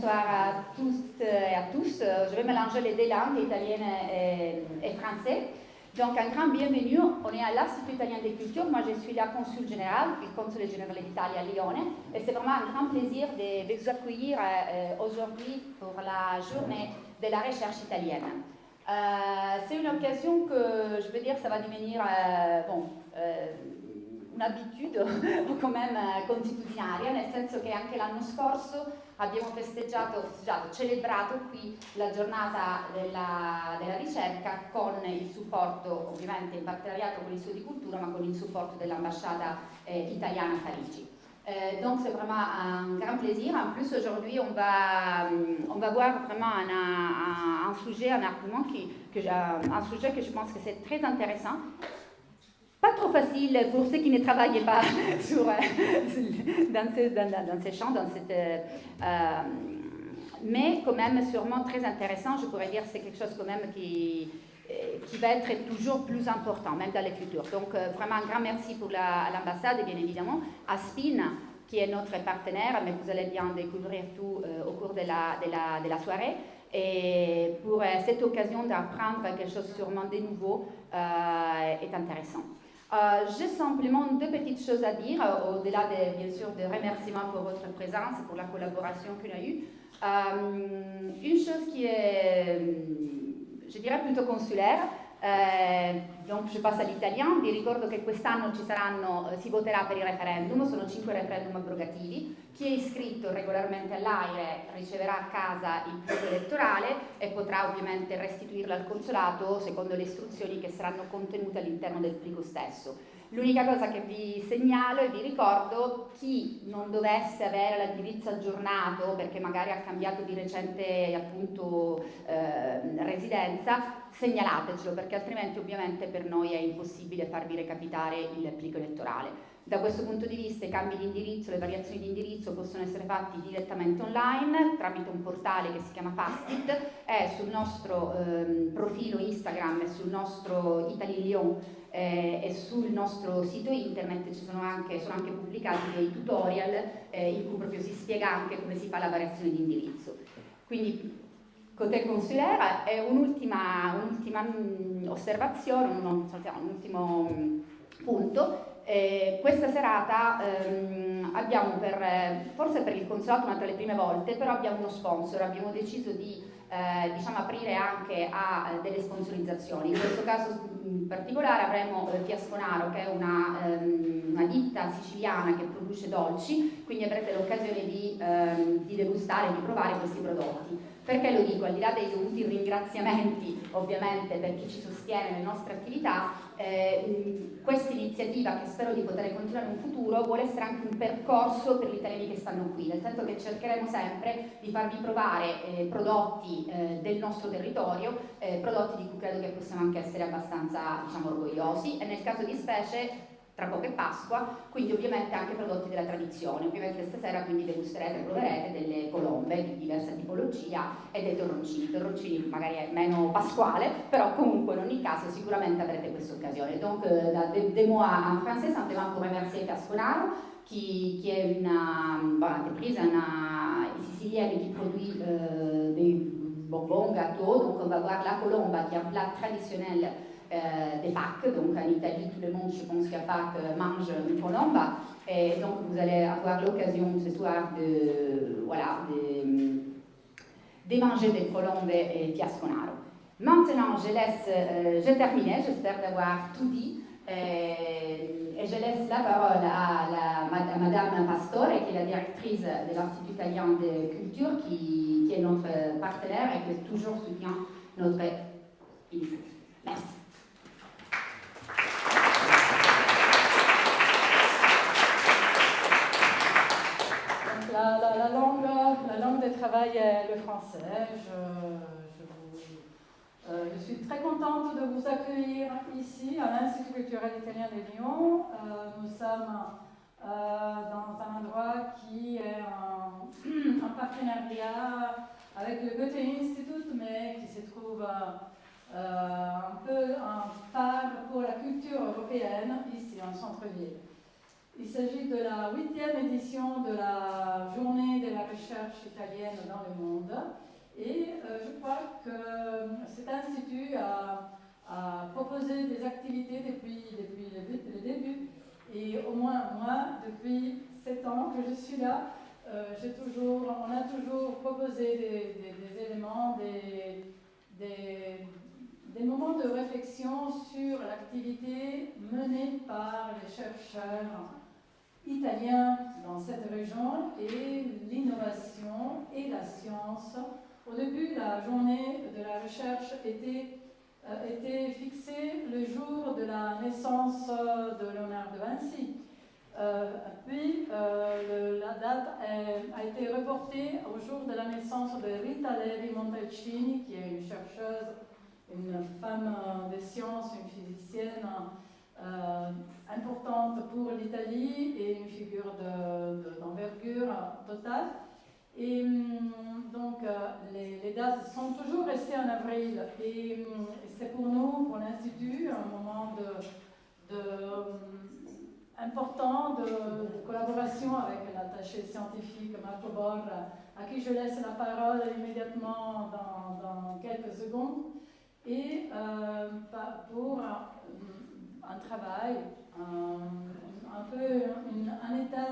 bonsoir à toutes et à tous. Je vais mélanger les deux langues, italienne et français. Donc, un grand bienvenue. On est à l'Institut italien des cultures. Moi, je suis la consul générale, le consul général d'Italie à Lione. Et c'est vraiment un grand plaisir de vous accueillir aujourd'hui pour la journée de la recherche italienne. C'est une occasion que, je veux dire, ça va devenir un'abitudine o come consuetudinaria, nel senso che anche l'anno scorso abbiamo celebrato qui la giornata della ricerca con il supporto, ovviamente in partenariato con l'Istituto di Cultura, ma con il supporto dell'ambasciata italiana a Parigi. Donc c'est vraiment un grand plaisir. En plus aujourd'hui on va voir vraiment un sujet, un argument un sujet que je pense que c'est très intéressant. Pas trop facile pour ceux qui ne travaillent pas dans ces champs, mais quand même sûrement très intéressant. Je pourrais dire que c'est quelque chose quand même qui va être toujours plus important, même dans le futur. Donc vraiment un grand merci pour l'ambassade et bien évidemment à SPIN, qui est notre partenaire, mais vous allez bien découvrir tout au cours de la soirée. Et pour cette occasion d'apprendre quelque chose sûrement de nouveau est intéressant. J'ai simplement deux petites choses à dire, au-delà bien sûr des remerciements pour votre présence et pour la collaboration qu'on a eue. Une chose qui est, je dirais, plutôt consulaire, donc je passo all'italiano. Vi ricordo che quest'anno si voterà per il referendum, sono 5 referendum abrogativi. Chi è iscritto regolarmente all'AIRE riceverà a casa il plico elettorale e potrà ovviamente restituirlo al consolato secondo le istruzioni che saranno contenute all'interno del plico stesso. L'unica cosa che vi segnalo e vi ricordo, chi non dovesse avere l'indirizzo aggiornato perché magari ha cambiato di recente appunto residenza, segnalatecelo, perché altrimenti ovviamente per noi è impossibile farvi recapitare il plico elettorale. Da questo punto di vista i cambi di indirizzo, le variazioni di indirizzo possono essere fatti direttamente online tramite un portale che si chiama Fastit, e sul nostro profilo Instagram e sul nostro Italy Lyon e sul nostro sito internet sono anche pubblicati dei tutorial in cui proprio si spiega anche come si fa la variazione di indirizzo. Quindi côté consulaire è un'ultima osservazione, un ultimo punto. Questa serata abbiamo forse per il consolato una tra le prime volte, però abbiamo uno sponsor, abbiamo deciso di aprire anche a delle sponsorizzazioni. In questo caso in particolare avremo Fiasconaro, che è una ditta siciliana che produce dolci, quindi avrete l'occasione di degustare, di provare questi prodotti. Perché lo dico? Al di là dei dovuti ringraziamenti ovviamente per chi ci sostiene nelle nostre attività, questa iniziativa, che spero di poter continuare in futuro, vuole essere anche un percorso per gli italiani che stanno qui, nel senso che cercheremo sempre di farvi provare prodotti del nostro territorio, prodotti di cui credo che possiamo anche essere abbastanza orgogliosi, e nel caso di specie tra poco è Pasqua, quindi ovviamente anche prodotti della tradizione. Ovviamente stasera quindi degusterete e proverete delle colombe di diversa tipologia e dei torroncini magari è meno pasquale, però comunque in ogni caso sicuramente avrete questa occasione. Donc des mots en français simplement pour remercier Fiasconaro qui est une entreprise sicilienne qui produit des bonbons, gâteaux. Donc on va voir la colomba qui est un plat traditionnel des Pâques, donc en Italie tout le monde, je pense qu'à Pâques mange une colomba, et donc vous allez avoir l'occasion ce soir de manger des colombes et Fiasconaro. Maintenant j'ai terminé, j'espère d'avoir tout dit, et je laisse la parole à Madame Pastore, qui est la directrice de l'Institut italien de culture, qui est notre partenaire et qui toujours soutient notre initiative. Merci. La langue de travail est le français. Je suis très contente de vous accueillir ici à l'Institut culturel italien de Lyon. Nous sommes dans un endroit qui est en partenariat avec le Goethe-Institut, mais qui se trouve un peu un phare pour la culture européenne ici en centre-ville. Il s'agit de la 8e édition de la journée de la recherche italienne dans le monde. Et je crois que cet institut a proposé des activités depuis le début. Et au moins moi, depuis 7 ans que je suis là, on a toujours proposé des éléments, des moments de réflexion sur l'activité menée par les chercheurs italiens dans cette région et l'innovation et la science. Au début, la journée de la recherche était fixée le jour de la naissance de Léonard de Vinci. Puis la date a été reportée au jour de la naissance de Rita Levi Montalcini, qui est une chercheuse, une femme des sciences, une physicienne importante pour l'Italie et une figure d'envergure totale. Et donc les dates sont toujours restées en avril et c'est pour nous, pour l'Institut, un moment important de collaboration avec l'attaché scientifique Marco Borra, à qui je laisse la parole immédiatement dans quelques secondes, et pour un travail, un peu un état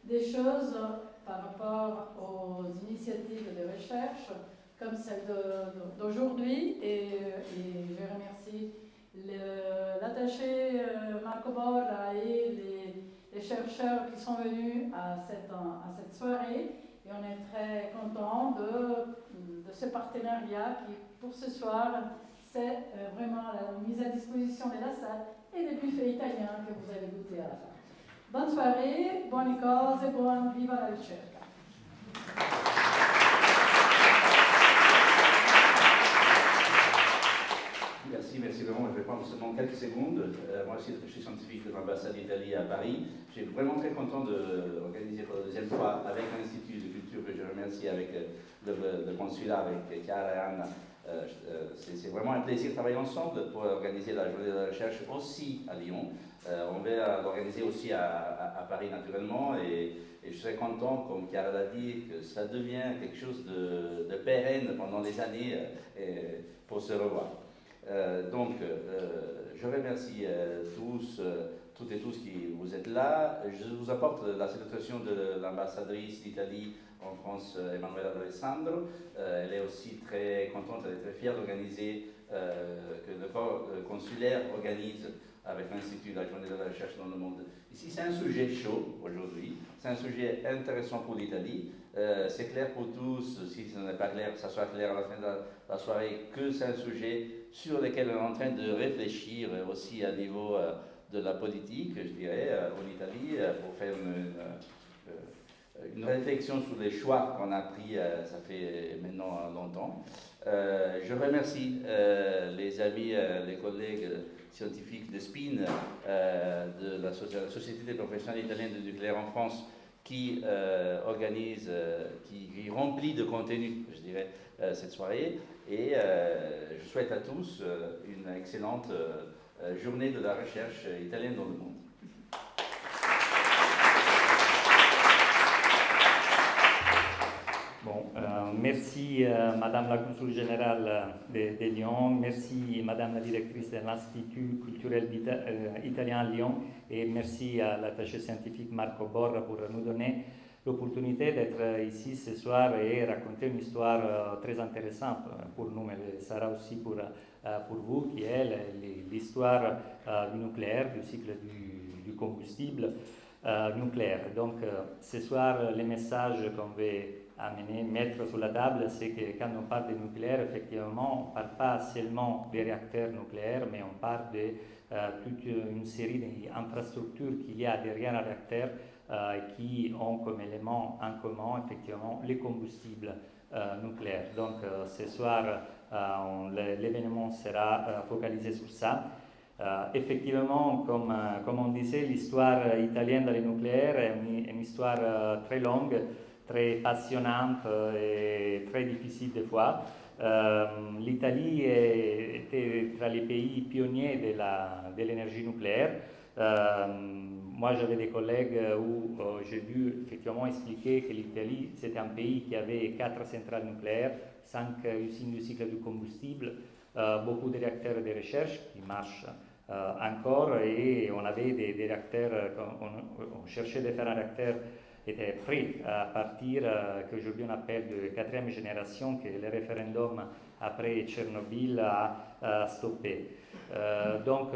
des choses par rapport aux initiatives de recherche comme celle d'aujourd'hui. Et je remercie l'attaché Marco Borra et les chercheurs qui sont venus à cette soirée. Et on est très content de ce partenariat qui, pour ce soir, c'est vraiment la mise à disposition de la salle et des buffets italiens que vous allez goûter à la fin. Bonne soirée, buone cose, viva la ricerca. Merci vraiment. Je vais prendre seulement quelques secondes. Moi aussi, je suis scientifique de l'ambassade d'Italie à Paris. Je suis vraiment très content d'organiser pour la deuxième fois avec l'Institut de culture que je remercie, avec le consulat, avec Chiara et Anna. C'est vraiment un plaisir de travailler ensemble pour organiser la journée de la recherche aussi à Lyon. On va l'organiser aussi à Paris naturellement et je serais content, comme Chiara l'a dit, que ça devienne quelque chose de pérenne pendant des années pour se revoir. Je remercie toutes et tous qui vous êtes là. Je vous apporte la salutation de l'ambassadrice d'Italie en France, Emanuela D'Alessandro. Elle est aussi très contente, elle est très fière d'organiser, que le corps consulaire organise avec l'Institut la journée de la recherche dans le monde. Ici, c'est un sujet chaud aujourd'hui, c'est un sujet intéressant pour l'Italie. C'est clair pour tous, si ce n'est pas clair, que ça soit clair à la fin de la soirée, que c'est un sujet sur lequel on est en train de réfléchir aussi à niveau de la politique, je dirais, en Italie, pour faire une réflexion sur les choix qu'on a pris, ça fait maintenant longtemps. Je remercie les amis, les collègues scientifiques de SPIN, de la Société des professionnels italiens de nucléaire en France, qui organise, qui remplit de contenu, je dirais, cette soirée. Et je souhaite à tous une excellente journée de la recherche italienne dans le monde. Bon, merci Madame la Consul Générale de Lyon, merci Madame la Directrice de l'Institut culturel italien à Lyon et merci à l'attaché scientifique Marco Borra pour nous donner l'opportunité d'être ici ce soir et raconter une histoire très intéressante pour nous, mais ça sera aussi pour vous, qui est l'histoire du nucléaire, du cycle du combustible nucléaire. Donc ce soir, le message qu'on veut mettre sur la table, c'est que quand on parle de nucléaire, effectivement, on ne parle pas seulement des réacteurs nucléaires, mais on parle de toute une série d'infrastructures qu'il y a derrière un réacteur qui ont comme élément en commun, effectivement, les combustibles nucléaires. Donc, ce soir, l'événement sera focalisé sur ça. Effectivement, comme on disait, l'histoire italienne dans le nucléaire est une histoire très longue, très passionnante et très difficile des fois. L'Italie était tra les pays pionniers de l'énergie nucléaire. moi, j'avais des collègues où j'ai dû effectivement expliquer que l'Italie, c'était un pays qui avait 4 centrales nucléaires, 5 usines du cycle du combustible, beaucoup de réacteurs de recherche qui marchent encore, et on avait des réacteurs, on cherchait de faire un réacteur qui était prêt à partir, qu'aujourd'hui on appelle de 4e génération, que le référendum après Tchernobyl a stoppé. Donc,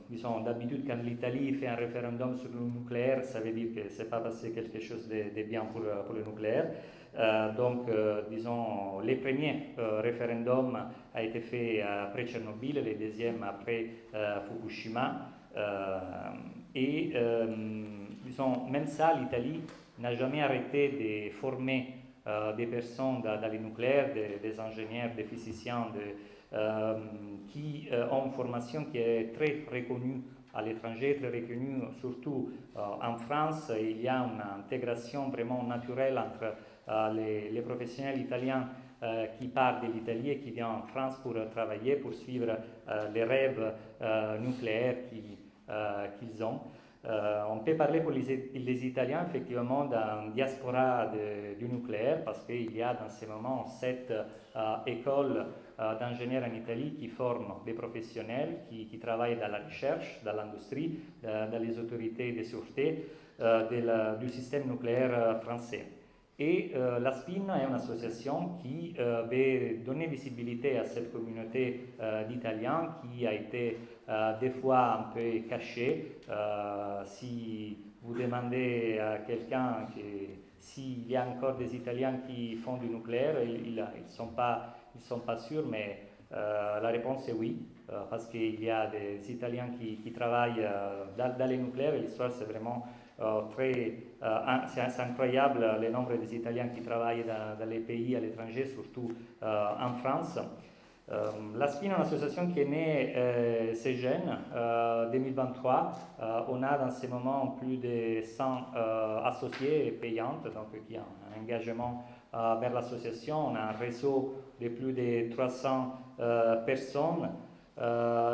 disons, d'habitude, quand l'Italie fait un référendum sur le nucléaire, ça veut dire que c'est pas passé quelque chose de bien pour le nucléaire. Donc, disons, les premiers référendums a été fait après Tchernobyl, les deuxièmes après Fukushima. Et, disons, même ça, l'Italie n'a jamais arrêté de former des personnes dans le nucléaire, des ingénieurs, des physiciens, qui ont une formation qui est très reconnue à l'étranger, très reconnue surtout en France. Il y a une intégration vraiment naturelle entre les professionnels italiens qui partent de l'Italie et qui viennent en France pour travailler, pour suivre les rêves nucléaires qu'ils ont. On peut parler pour les Italiens effectivement d'un diaspora du nucléaire, parce qu'il y a dans ce moment 7 écoles d'ingénieurs en Italie qui forment des professionnels qui travaillent dans la recherche, dans l'industrie, dans les autorités de sûreté du système nucléaire français. Et la SPIN est une association qui veut donner visibilité à cette communauté d'Italiens qui a été des fois un peu cachée. Si vous demandez à quelqu'un s'il y a encore des Italiens qui font du nucléaire, ils ne sont pas sûrs, mais la réponse est oui, parce qu'il y a des Italiens qui travaillent dans les nucléaires, et l'histoire c'est vraiment c'est incroyable le nombre des Italiens qui travaillent dans les pays à l'étranger, surtout en France. La SPIN est une association qui est née c'est jeune, 2023. On a dans ce moment plus de 100 associés payantes, donc qui ont un engagement vers l'association. On a un réseau de plus de 300 personnes.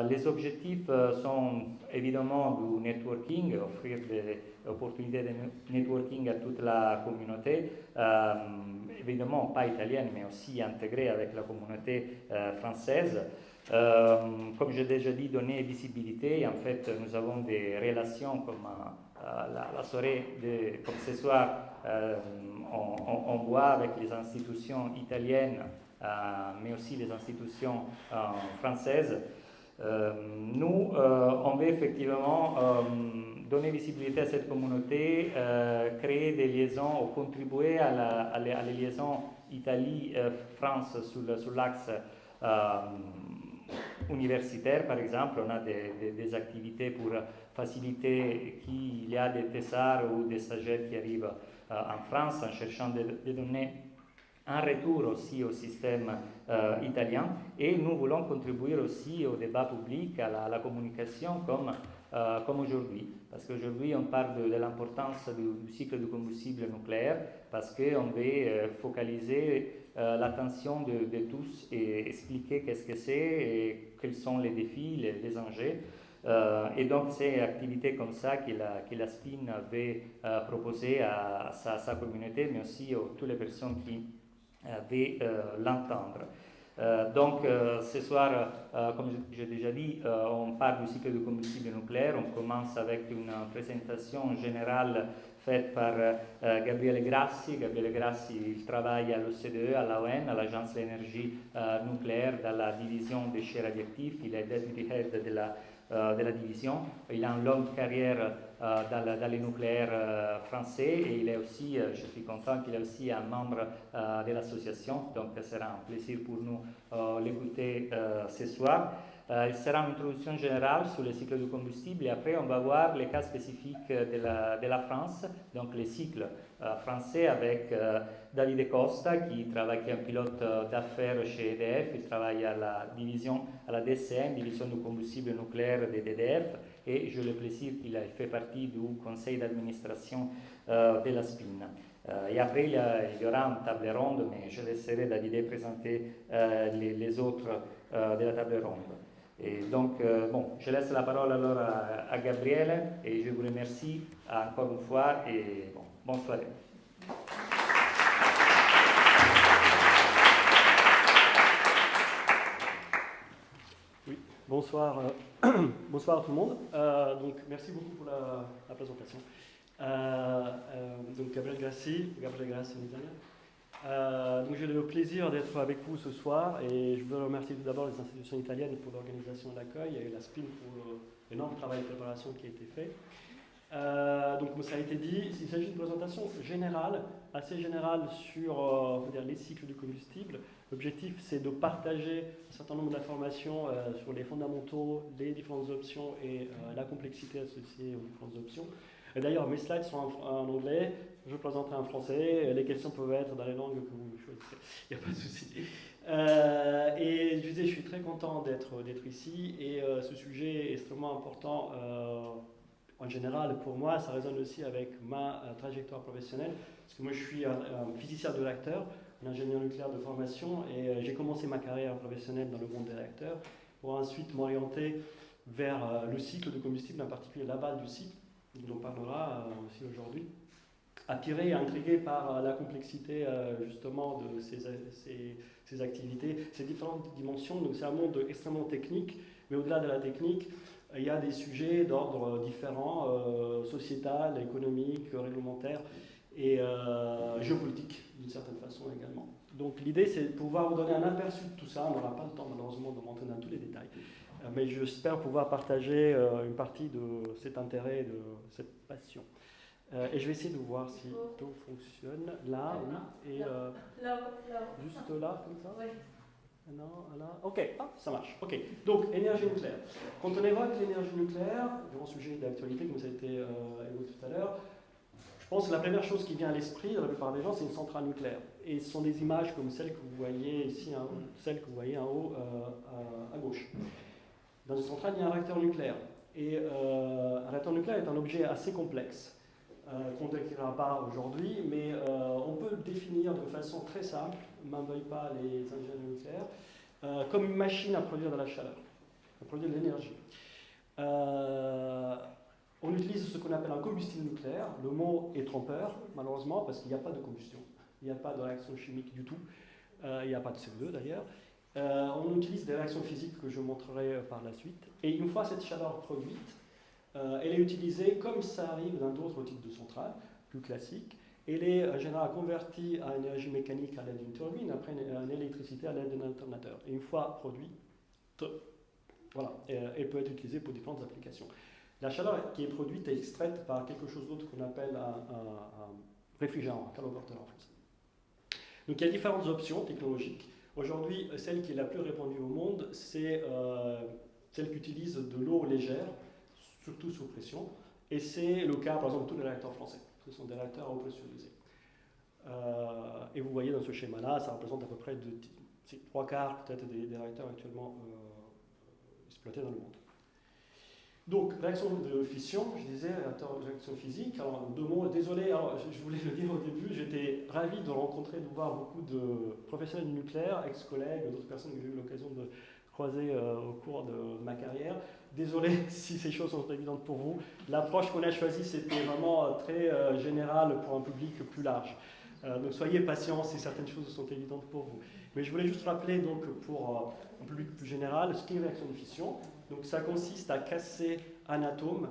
Les objectifs sont évidemment du networking, offrir des opportunités de networking à toute la communauté, évidemment pas italienne, mais aussi intégrée avec la communauté française. Comme j'ai déjà dit, donner visibilité. En fait, nous avons des relations comme la soirée, comme ce soir, on voit avec les institutions italiennes, mais aussi les institutions françaises. Nous, on veut effectivement donner visibilité à cette communauté, créer des liaisons ou contribuer à les liaisons Italie-France sur l'axe universitaire, par exemple. On a des activités pour faciliter qu'il y a des thésards ou des stagiaires qui arrivent en France en cherchant de donner un retour aussi au système italien, et nous voulons contribuer aussi au débat public, à la communication comme aujourd'hui, parce qu'aujourd'hui on parle de l'importance du cycle du combustible nucléaire, parce qu'on veut focaliser l'attention de tous et expliquer qu'est-ce que c'est et quels sont les défis, les enjeux. Et donc c'est une activité comme ça que la SPIN veut proposer à sa communauté, mais aussi à toutes les personnes qui l'entendre. Donc ce soir, comme j'ai déjà dit, on parle du cycle du combustible nucléaire. On commence avec une présentation générale faite par Gabriele Grassi. Gabriele Grassi, il travaille à l'OCDE, à l'AON, à l'Agence de l'énergie nucléaire, dans la division des déchets radioactifs. Il est deputy head de la division. Il a une longue carrière dans le nucléaire français, et il est aussi, je suis content qu'il est aussi un membre de l'association, donc ce sera un plaisir pour nous l'écouter ce soir. Il sera une introduction générale sur le cycle du combustible, et après on va voir les cas spécifiques de la France, donc les cycles français avec Davide Costa qui est un pilote d'affaires chez EDF. Il travaille à la DCN, division du combustible nucléaire de EDF, et j'ai le plaisir qu'il fait partie du conseil d'administration de la SPIN. Et après, il y aura une table ronde, mais je laisserai Davide présenter les autres de la table ronde. Et donc, bon, je laisse la parole alors à Gabriele et je vous remercie encore une fois et bon, bonne soirée. Oui, bonsoir, bonsoir à tout le monde. Donc, merci beaucoup pour la présentation. Donc, Gabriele Grassi en italien. Donc, j'ai le plaisir d'être avec vous ce soir et je veux remercier tout d'abord les institutions italiennes pour l'organisation de l'accueil et la SPIN pour l'énorme travail de préparation qui a été fait. Donc, comme ça a été dit, il s'agit d'une présentation générale, assez générale sur on va dire, les cycles du combustible. L'objectif, c'est de partager un certain nombre d'informations sur les fondamentaux, les différentes options et la complexité associée aux différentes options. Et d'ailleurs, mes slides sont en anglais, je présenterai en français, les questions peuvent être dans les langues que vous choisissez, il n'y a pas de souci. Et je disais, je suis très content d'être ici et ce sujet est extrêmement important en général pour moi, ça résonne aussi avec ma trajectoire professionnelle, parce que moi je suis un physicien de réacteur, un ingénieur nucléaire de formation et j'ai commencé ma carrière professionnelle dans le monde des réacteurs pour ensuite m'orienter vers le cycle de combustible, en particulier l'aval du cycle, dont on parlera aussi aujourd'hui, attiré et intrigué par la complexité justement de ces activités, ces différentes dimensions. Donc c'est un monde extrêmement technique, mais au-delà de la technique, il y a des sujets d'ordre différents, sociétal, économique, réglementaire et géopolitique d'une certaine façon également. Donc l'idée c'est de pouvoir vous donner un aperçu de tout ça, on n'aura pas le temps malheureusement de rentrer dans tous les détails, mais j'espère pouvoir partager une partie de cet intérêt et de cette passion. Et je vais essayer de voir si tout fonctionne là, oui, et juste là, comme ça. Non, là, ok, ça marche. Ok, donc énergie nucléaire. Quand on évoque l'énergie nucléaire, grand sujet d'actualité comme ça a été évoqué tout à l'heure, je pense que la première chose qui vient à l'esprit de la plupart des gens, c'est une centrale nucléaire. Et ce sont des images comme celles que vous voyez ici, celles que vous voyez en haut à gauche. Dans une centrale, il y a un réacteur nucléaire. Et un réacteur nucléaire est un objet assez complexe, qu'on ne décrira pas aujourd'hui, mais on peut le définir de façon très simple, m'en veuillent pas les ingénieurs nucléaires, comme une machine à produire de la chaleur, à produire de l'énergie. On utilise ce qu'on appelle un combustible nucléaire. Le mot est trompeur, malheureusement, parce qu'il n'y a pas de combustion, il n'y a pas de réaction chimique du tout, il n'y a pas de CO2 d'ailleurs. On utilise des réactions physiques que je montrerai par la suite. Et une fois cette chaleur produite, elle est utilisée comme ça arrive dans d'autres types de centrales, plus classiques. Elle est en général convertie à énergie mécanique à l'aide d'une turbine, après en électricité à l'aide d'un alternateur. Et une fois produite, voilà, elle peut être utilisée pour différentes applications. La chaleur qui est produite est extraite par quelque chose d'autre qu'on appelle un réfrigérant, un caloporteur en français. Donc il y a différentes options technologiques. Aujourd'hui, celle qui est la plus répandue au monde, c'est celle qui utilise de l'eau légère, surtout sous pression. Et c'est le cas, par exemple, de tous les réacteurs français. Ce sont des réacteurs à eau pressurisée. Et vous voyez dans ce schéma-là, ça représente à peu près 3/4 peut-être des réacteurs actuellement exploités dans le monde. Donc, réaction de fission, je disais, réaction physique. Alors, 2 mots, désolé, alors, je voulais le dire au début, j'étais ravi de rencontrer, de voir beaucoup de professionnels du nucléaire, ex-collègues, d'autres personnes que j'ai eu l'occasion de croiser au cours de ma carrière. Désolé si ces choses sont évidentes pour vous. L'approche qu'on a choisie, c'était vraiment très générale pour un public plus large. Donc soyez patients si certaines choses sont évidentes pour vous. Mais je voulais juste rappeler donc, pour un public plus général ce qu'est une réaction de fission. Donc ça consiste à casser un atome,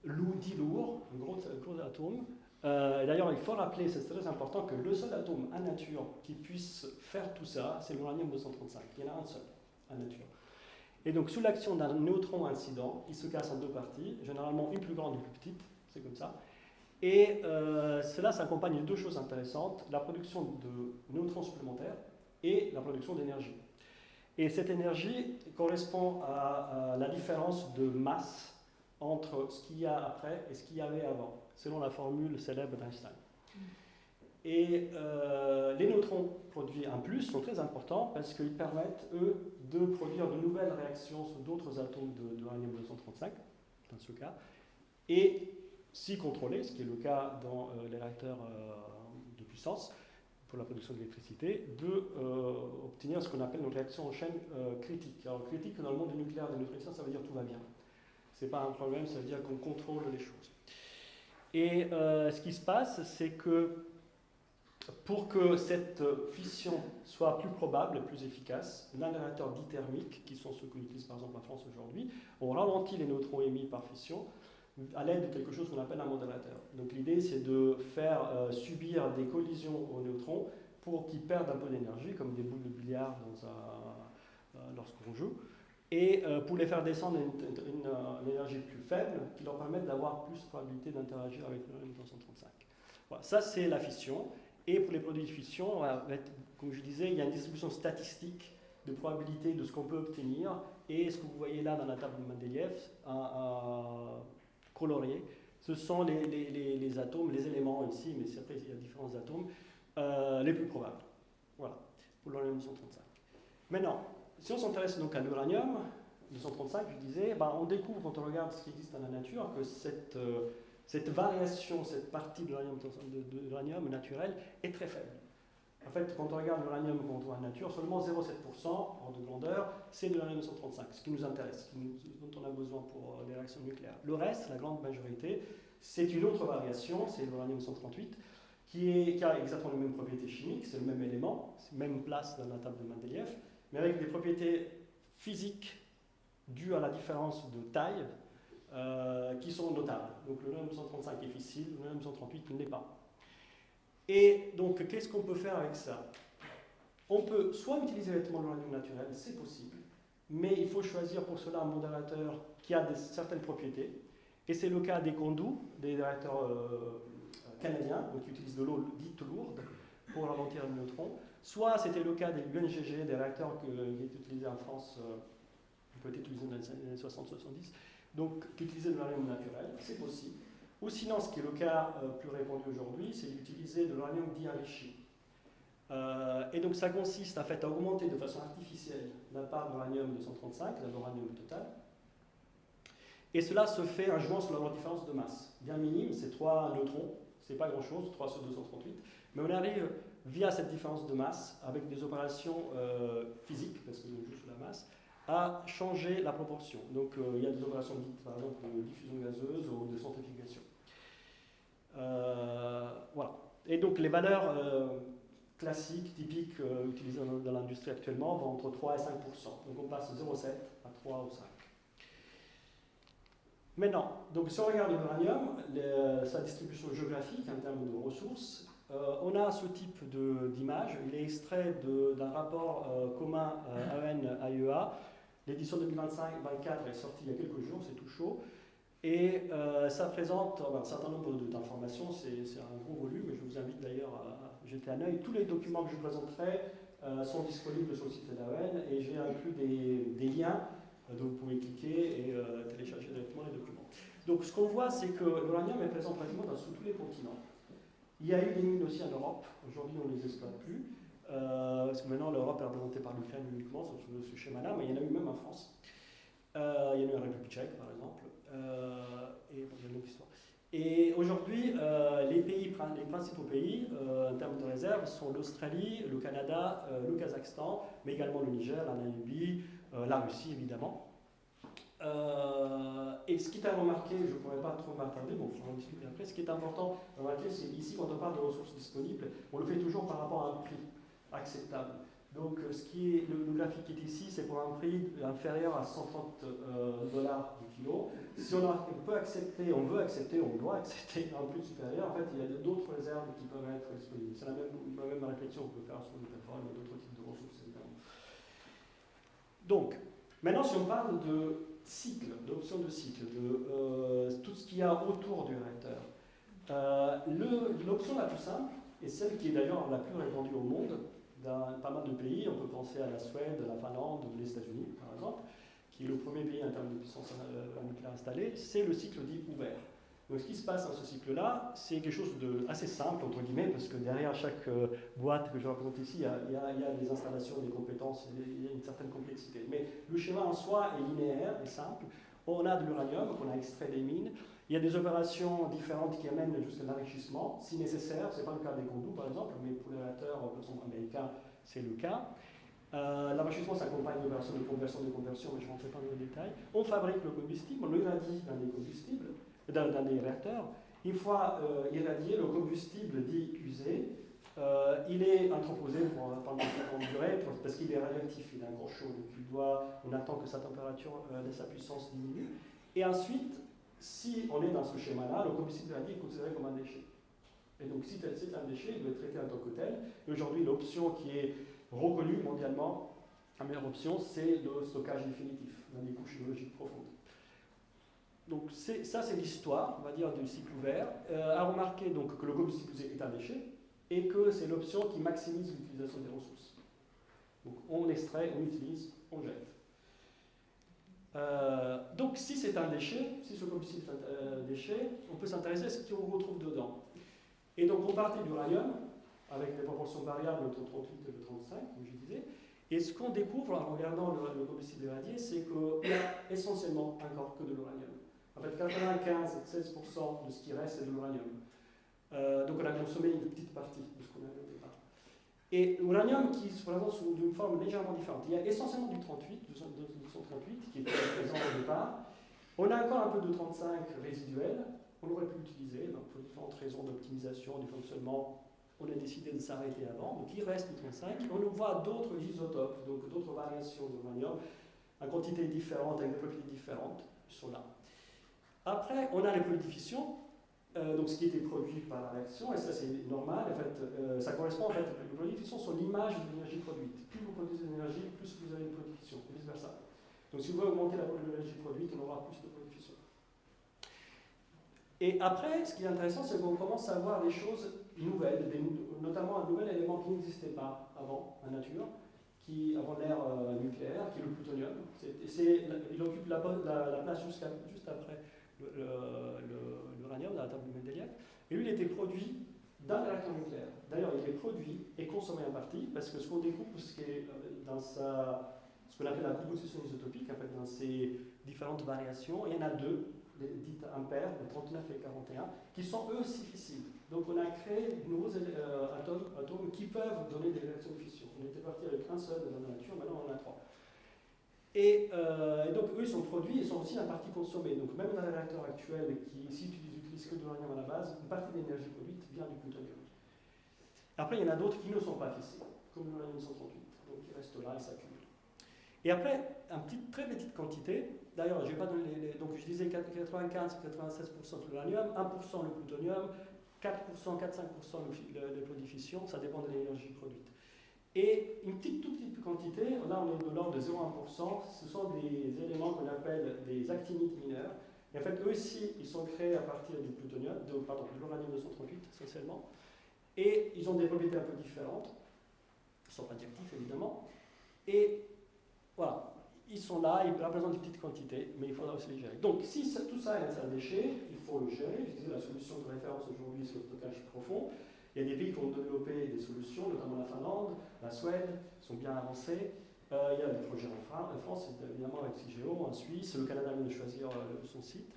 dit lourd, un gros atome. D'ailleurs, il faut rappeler, c'est très important, que le seul atome en nature qui puisse faire tout ça, c'est l'uranium-235. Il y en a un seul en nature. Et donc, sous l'action d'un neutron incident, il se casse en 2 parties, généralement une plus grande et une plus petite, c'est comme ça. Et cela s'accompagne de 2 choses intéressantes, la production de neutrons supplémentaires et la production d'énergie. Et cette énergie correspond à la différence de masse entre ce qu'il y a après et ce qu'il y avait avant, selon la formule célèbre d'Einstein. Et les neutrons produits en plus sont très importants parce qu'ils permettent, eux, de produire de nouvelles réactions sur d'autres atomes d'uranium-235, dans ce cas, et si contrôlés, ce qui est le cas dans les réacteurs de puissance, pour la production d'électricité, d'obtenir ce qu'on appelle une réaction en chaîne critique. Alors critique dans le monde du nucléaire, des neutrons, ça veut dire tout va bien. Ce n'est pas un problème, ça veut dire qu'on contrôle les choses. Et ce qui se passe, c'est que pour que cette fission soit plus probable, plus efficace, les réacteurs dits thermiques, qui sont ceux qu'on utilise par exemple en France aujourd'hui, on ralentit les neutrons émis par fission à l'aide de quelque chose qu'on appelle un modérateur. Donc l'idée, c'est de faire subir des collisions aux neutrons pour qu'ils perdent un peu d'énergie, comme des boules de billard lorsqu'on joue, et pour les faire descendre une énergie plus faible, qui leur permette d'avoir plus de probabilité d'interagir avec l'uranium 235. Voilà, ça c'est la fission. Et pour les produits de fission, comme je disais, il y a une distribution statistique de probabilité de ce qu'on peut obtenir. Et ce que vous voyez là dans la table de Mendeleïev, colorié, ce sont les atomes, les éléments ici, mais après il y a différents atomes, les plus probables. Voilà, pour l'uranium 235. Maintenant, si on s'intéresse donc à l'uranium 235, je disais, on découvre quand on regarde ce qui existe dans la nature que cette variation, cette partie de l'uranium naturel est très faible. En fait, quand on regarde l'uranium qu'on trouve en nature, seulement 0,7% ordre de grandeur, c'est de l'uranium 235, ce qui nous intéresse, dont on a besoin pour les réactions nucléaires. Le reste, la grande majorité, c'est une autre variation, c'est l'uranium 138, qui a exactement les mêmes propriétés chimiques, c'est le même élément, c'est la même place dans la table de Mendeleïev, mais avec des propriétés physiques dues à la différence de taille, qui sont notables. Donc l'uranium 235 est fissile, l'uranium 238 ne l'est pas. Et donc qu'est-ce qu'on peut faire avec ça? On peut soit utiliser directement l'uranium naturel, c'est possible, mais il faut choisir pour cela un modérateur qui a certaines propriétés. Et c'est le cas des Condoux, des réacteurs canadiens, qui utilisent de l'eau dite lourde pour ralentir le neutron. Soit c'était le cas des UNGG, des réacteurs qui étaient utilisés en France, peut-être utilisés dans les années 60-70, donc qui utilisaient de l'uranium naturel, c'est possible. Ou sinon, ce qui est le cas plus répandu aujourd'hui, c'est d'utiliser de l'uranium dit enrichi. Et donc ça consiste en fait à augmenter de façon artificielle la part de l'uranium 235, l'uranium total. Et cela se fait en jouant sur la différence de masse. Bien minime, c'est 3 neutrons, c'est pas grand-chose, 3 sur 238, mais on arrive via cette différence de masse, avec des opérations physiques, parce qu'on joue sur la masse, à changer la proportion. Donc il y a des opérations dites par exemple de diffusion gazeuse ou de centrifugation. Voilà. Et donc les valeurs classiques, typiques, utilisées dans l'industrie actuellement vont entre 3 et 5%. Donc on passe de 0,7 à 3 ou 5. Maintenant, donc si on regarde l'uranium, sa distribution géographique en termes de ressources, on a ce type d'image. Il est extrait d'un rapport commun AEN-AEA. L'édition 2025-24 est sortie il y a quelques jours, c'est tout chaud. Et ça présente un certain nombre d'informations, c'est un gros volume, et je vous invite d'ailleurs à jeter un œil. Tous les documents que je présenterai sont disponibles sur le site de l'AEN, et j'ai inclus des liens dont vous pouvez cliquer et télécharger directement les documents. Donc ce qu'on voit, c'est que l'uranium est présent pratiquement dans tous les continents. Il y a eu des mines aussi en Europe, aujourd'hui on ne les exploite plus, parce que maintenant l'Europe est représentée par l'Ukraine uniquement sur ce schéma-là, mais il y en a eu même en France. Il y en a eu en République tchèque par exemple, et il y a une autre histoire. Et aujourd'hui, les principaux pays en termes de réserves sont l'Australie, le Canada, le Kazakhstan, mais également le Niger, la Namibie, la Russie évidemment. Et ce qui est à remarquer, je ne pourrais pas trop m'attarder, bon, il faut en discuter après, ce qui est important à remarquer, c'est ici, quand on parle de ressources disponibles, on le fait toujours par rapport à un prix acceptable. Donc, le graphique qui est ici, c'est pour un prix inférieur à 130 $ du kilo. Si on veut accepter, on doit accepter un prix supérieur, en fait, il y a d'autres réserves qui peuvent être disponibles. C'est la même réflexion qu'on peut faire sur le pétrole et d'autres types de ressources, évidemment. Donc, maintenant, si on parle de cycle, d'option de cycle, de tout ce qu'il y a autour du réacteur, l'option la plus simple, et celle qui est d'ailleurs la plus répandue au monde, dans pas mal de pays, on peut penser à la Suède, la Finlande ou les États-Unis, par exemple, qui est le premier pays en termes de puissance nucléaire installée, c'est le cycle dit ouvert. Donc ce qui se passe dans ce cycle-là, c'est quelque chose d'assez simple, entre guillemets, parce que derrière chaque boîte que je représente ici, il y a des installations, des compétences, il y a une certaine complexité. Mais le schéma en soi est linéaire et simple. On a de l'uranium qu'on a extrait des mines, Il y a des opérations différentes qui amènent jusqu'à l'enrichissement, si nécessaire. Ce n'est pas le cas des Gondou, par exemple, mais pour les réacteurs américains, c'est le cas. L'enrichissement s'accompagne d'opérations de conversion, mais je ne rentrerai pas dans les détails. On fabrique le combustible, on l'irradie dans des combustibles, dans des réacteurs. Une fois irradié, le combustible dit usé, il est entreposé pendant une durée parce qu'il est radioactif, il est encore chaud, donc on attend que sa température de sa puissance diminue. Et ensuite, si on est dans ce schéma-là, le combustible irradié est considéré comme un déchet. Et donc si c'est un déchet, il doit être traité en tant que tel. Et aujourd'hui, l'option qui est reconnue mondialement, la meilleure option, c'est le stockage définitif dans des couches géologiques profondes. Donc ça, c'est l'histoire, on va dire, du cycle ouvert. À remarquer donc que le combustible usé est un déchet et que c'est l'option qui maximise l'utilisation des ressources. Donc on extrait, on utilise, on jette. Donc si c'est un déchet, si ce combustible est un déchet, on peut s'intéresser à ce qu'on retrouve dedans. Et donc on partait d'uranium, avec des proportions variables entre 38 et 35, comme je disais. Et ce qu'on découvre en regardant le combustible irradié, c'est qu'il y a essentiellement encore que de l'uranium. En fait, 95-16% de ce qui reste, c'est de l'uranium. Donc on a consommé une petite partie de ce qu'on avait au départ. Et l'uranium qui se présente sous une forme légèrement différente. Il y a essentiellement du 38, 238, qui était présent au départ. On a encore un peu de 35 résiduel. On aurait pu l'utiliser, donc pour différentes raisons d'optimisation, du fonctionnement. On a décidé de s'arrêter avant, donc il reste du 35. On voit d'autres isotopes, donc d'autres variations d'uranium, en quantité différente, avec des propriétés différentes, qui sont là. Après, on a les produits de fission, donc ce qui était produit par la réaction, et ça c'est normal, en fait, ça correspond en fait, les produits de fission sont l'image de l'énergie produite. Plus vous produisez de l'énergie, plus vous avez de produits de fission, et vice versa. Donc si vous voulez augmenter l'énergie produite, on aura plus de produits de fission. Et après, ce qui est intéressant, c'est qu'on commence à voir des choses nouvelles, notamment un nouvel élément qui n'existait pas avant la nature, avant l'ère nucléaire, qui est le plutonium. Il occupe la place juste après l'uranium dans la table de Mendeleïev. Et lui, il était produit dans les réacteurs nucléaires. D'ailleurs, il est produit et consommé en partie, parce que ce qu'on découvre, c'est dans ce qu'on appelle la composition isotopique, en fait, dans ces différentes variations, il y en a deux, dites impaires, de 39 et 41, qui sont eux aussi fissiles. Donc on a créé de nouveaux atomes qui peuvent donner des réactions de fission. On était parti avec un seul dans la nature, maintenant on en a trois. Et donc eux ils sont produits et sont aussi en partie consommés. Donc même dans les réacteurs actuels qui ici utilisent que de l'uranium à la base, une partie de l'énergie produite vient du plutonium. Après il y en a d'autres qui ne sont pas fissés, comme l'uranium 138, donc ils restent là, ils s'accumulent. Et après, très petite quantité, d'ailleurs je vais pas donner donc je disais 95-96% de l'uranium, 1% le plutonium, 4%, 4-5% les produits de fission, ça dépend de l'énergie produite. Et une toute petite quantité, là on est de l'ordre de 0,1%, ce sont des éléments qu'on appelle des actinides mineurs. Et en fait, eux aussi, ils sont créés à partir du plutonium, de l'uranium 238 essentiellement. Et ils ont des propriétés un peu différentes, ils sont radioactifs évidemment. Et voilà, ils sont là, ils représentent une petite quantité, mais il faudra aussi les gérer. Donc si tout ça est un déchet, il faut le gérer. Je disais, la solution de référence aujourd'hui, c'est le stockage profond. Il y a des pays qui ont développé des solutions, notamment la Finlande, la Suède, sont bien avancés. Il y a des projets en France, évidemment avec CIGEO, en Suisse, le Canada vient de choisir son site.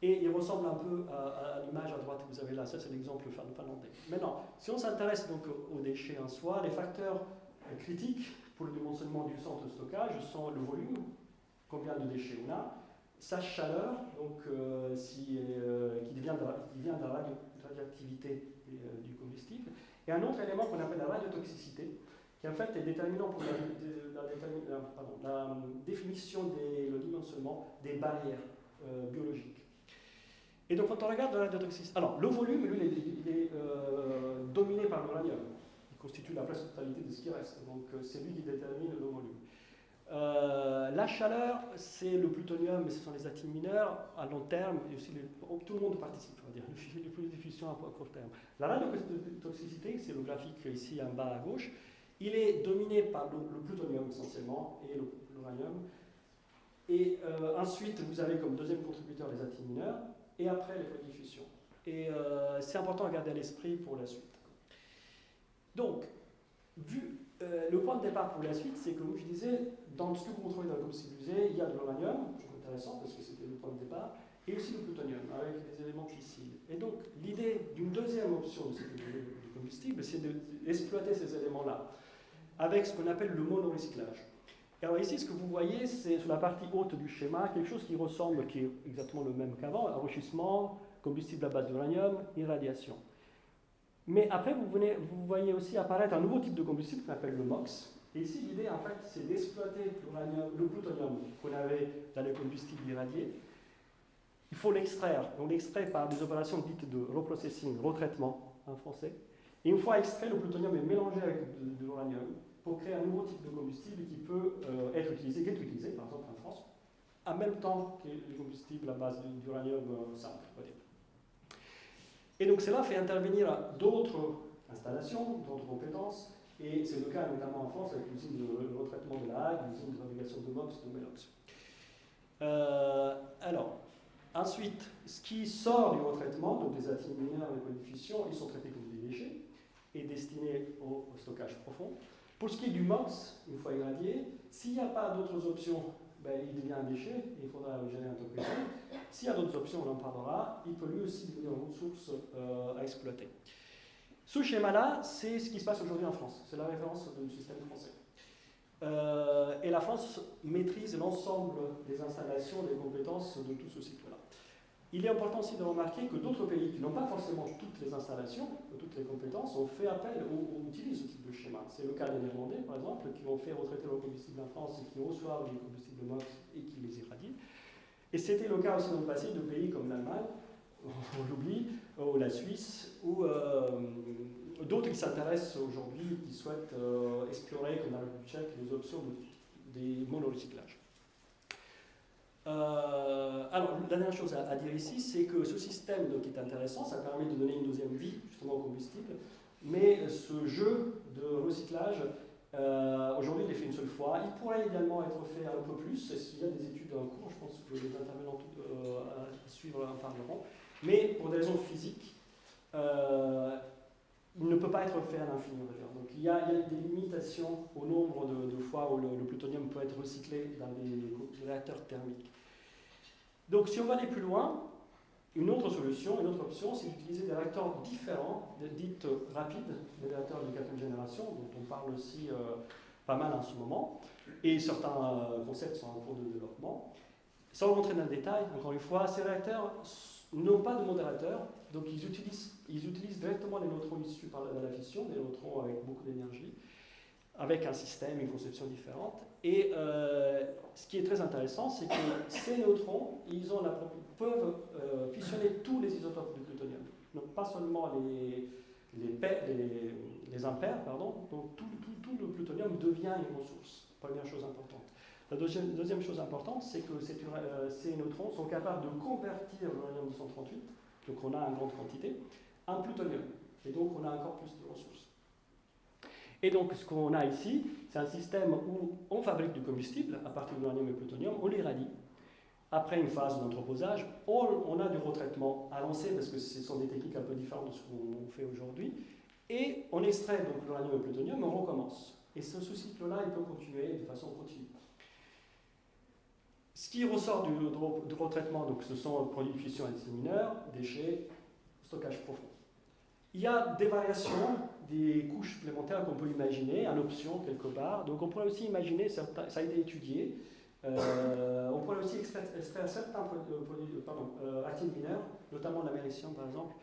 Et il ressemble un peu à l'image à droite que vous avez là, ça c'est l'exemple finlandais. Maintenant, si on s'intéresse donc aux déchets en soi, les facteurs critiques pour le dimensionnement du centre de stockage sont le volume, combien de déchets on a, sa chaleur, donc, qui vient de la radioactivité du combustible, et un autre élément qu'on appelle la radiotoxicité, qui en fait est déterminant pour la définition le dimensionnement des barrières biologiques. Et donc quand on regarde la radiotoxicité, alors le volume, lui, il est dominé par l'uranium, il constitue la presque totalité de ce qui reste, donc c'est lui qui détermine le volume. La chaleur, c'est le plutonium, mais ce sont les atomes mineurs à long terme, et aussi tout le monde participe, on va dire, les produits de fission à court terme. La radiotoxicité, c'est le graphique ici en bas à gauche, il est dominé par le plutonium essentiellement et l'uranium. Et ensuite, vous avez comme deuxième contributeur les atomes mineurs, et après les produits de fission. Et c'est important à garder à l'esprit pour la suite. Donc, vu le point de départ pour la suite, c'est que, comme je disais, dans ce que vous retrouvez dans le combustible usé, il y a de l'uranium, c'est intéressant parce que c'était le point de départ, et aussi le plutonium, avec des éléments fissiles. Et donc, l'idée d'une deuxième option de combustible, c'est d'exploiter ces éléments-là, avec ce qu'on appelle le monorecyclage. Alors ici, ce que vous voyez, c'est sur la partie haute du schéma, quelque chose qui ressemble, qui est exactement le même qu'avant, enrichissement, combustible à base d'uranium, irradiation. Mais après, vous voyez aussi apparaître un nouveau type de combustible qu'on appelle le MOX. Et ici, l'idée, en fait, c'est d'exploiter le plutonium qu'on avait dans le combustible irradié. Il faut l'extraire. On l'extrait par des opérations dites de reprocessing, retraitement en français. Et une fois extrait, le plutonium est mélangé avec de l'uranium pour créer un nouveau type de combustible qui peut être utilisé, qui est utilisé, par exemple en France, en même temps que les combustibles à base d'uranium simple, on va dire. Et donc cela fait intervenir d'autres installations, d'autres compétences, et c'est le cas notamment en France avec l'usine de retraitement de la Hague, l'usine de fabrication de MOX, de Melox. Alors, ensuite, ce qui sort du retraitement, donc des atomes mineurs et des coefficients, ils sont traités comme des déchets et destinés au stockage profond. Pour ce qui est du MOX, une fois irradié, s'il n'y a pas d'autres options, il devient un déchet et il faudra le gérer un peu plus tard. S'il y a d'autres options, on en parlera, il peut lui aussi devenir une ressource à exploiter. Ce schéma-là, c'est ce qui se passe aujourd'hui en France. C'est la référence du système français. Et la France maîtrise l'ensemble des installations, des compétences de tout ce cycle-là. Il est important aussi de remarquer que d'autres pays qui n'ont pas forcément toutes les installations, toutes les compétences, ont fait appel ou utilisent ce type de schéma. C'est le cas des Néerlandais, par exemple, qui ont fait retraiter leur combustible en France et qui reçoivent les combustibles MOX et qui les irradient. Et c'était le cas aussi dans le passé de pays comme l'Allemagne, on l'oublie, ou la Suisse, ou d'autres qui s'intéressent aujourd'hui, qui souhaitent explorer, comme la République tchèque, les options des monorecyclages. Alors, la dernière chose à dire ici, c'est que ce système qui est intéressant, ça permet de donner une deuxième vie justement au combustible, mais ce jeu de recyclage, aujourd'hui il est fait une seule fois, il pourrait également être fait un peu plus, il y a des études en cours, je pense que les intervenants à suivre en parleront, mais pour des raisons physiques, il ne peut pas être fait à l'infini, on va dire. Donc il y a des limitations au nombre de fois où le plutonium peut être recyclé dans des réacteurs thermiques. Donc si on va aller plus loin, une autre solution, une autre option, c'est d'utiliser des réacteurs différents, dites rapides, des réacteurs de 4e génération, dont on parle aussi pas mal en ce moment, et certains concepts sont en cours de développement. Sans rentrer dans le détail, encore une fois, ces réacteurs n'ont pas de modérateur, donc ils utilisent directement les neutrons issus par la fission, des neutrons avec beaucoup d'énergie, avec un système, une conception différente. Et ce qui est très intéressant, c'est que ces neutrons, peuvent fissionner tous les isotopes de plutonium. Donc pas seulement les impairs, donc tout le plutonium devient une ressource. Première chose importante. La deuxième chose importante, c'est que ces neutrons sont capables de convertir l'uranium-238, donc on a une grande quantité, en plutonium. Et donc on a encore plus de ressources. Et donc ce qu'on a ici, c'est un système où on fabrique du combustible à partir de l'uranium et plutonium, on l'irradie. Après une phase d'entreposage, on a du retraitement avancé, parce que ce sont des techniques un peu différentes de ce qu'on fait aujourd'hui, et on extrait donc l'uranium et le plutonium, et on recommence. Et ce cycle-là, il peut continuer de façon continue. Ce qui ressort du retraitement, donc, ce sont produits de fission et mineurs, déchets, stockage profond. Il y a des variations, des couches supplémentaires qu'on peut imaginer, en option quelque part. Donc on pourrait aussi imaginer, ça a été étudié, on pourrait aussi extraire certains actifs mineurs, notamment l'américain par exemple,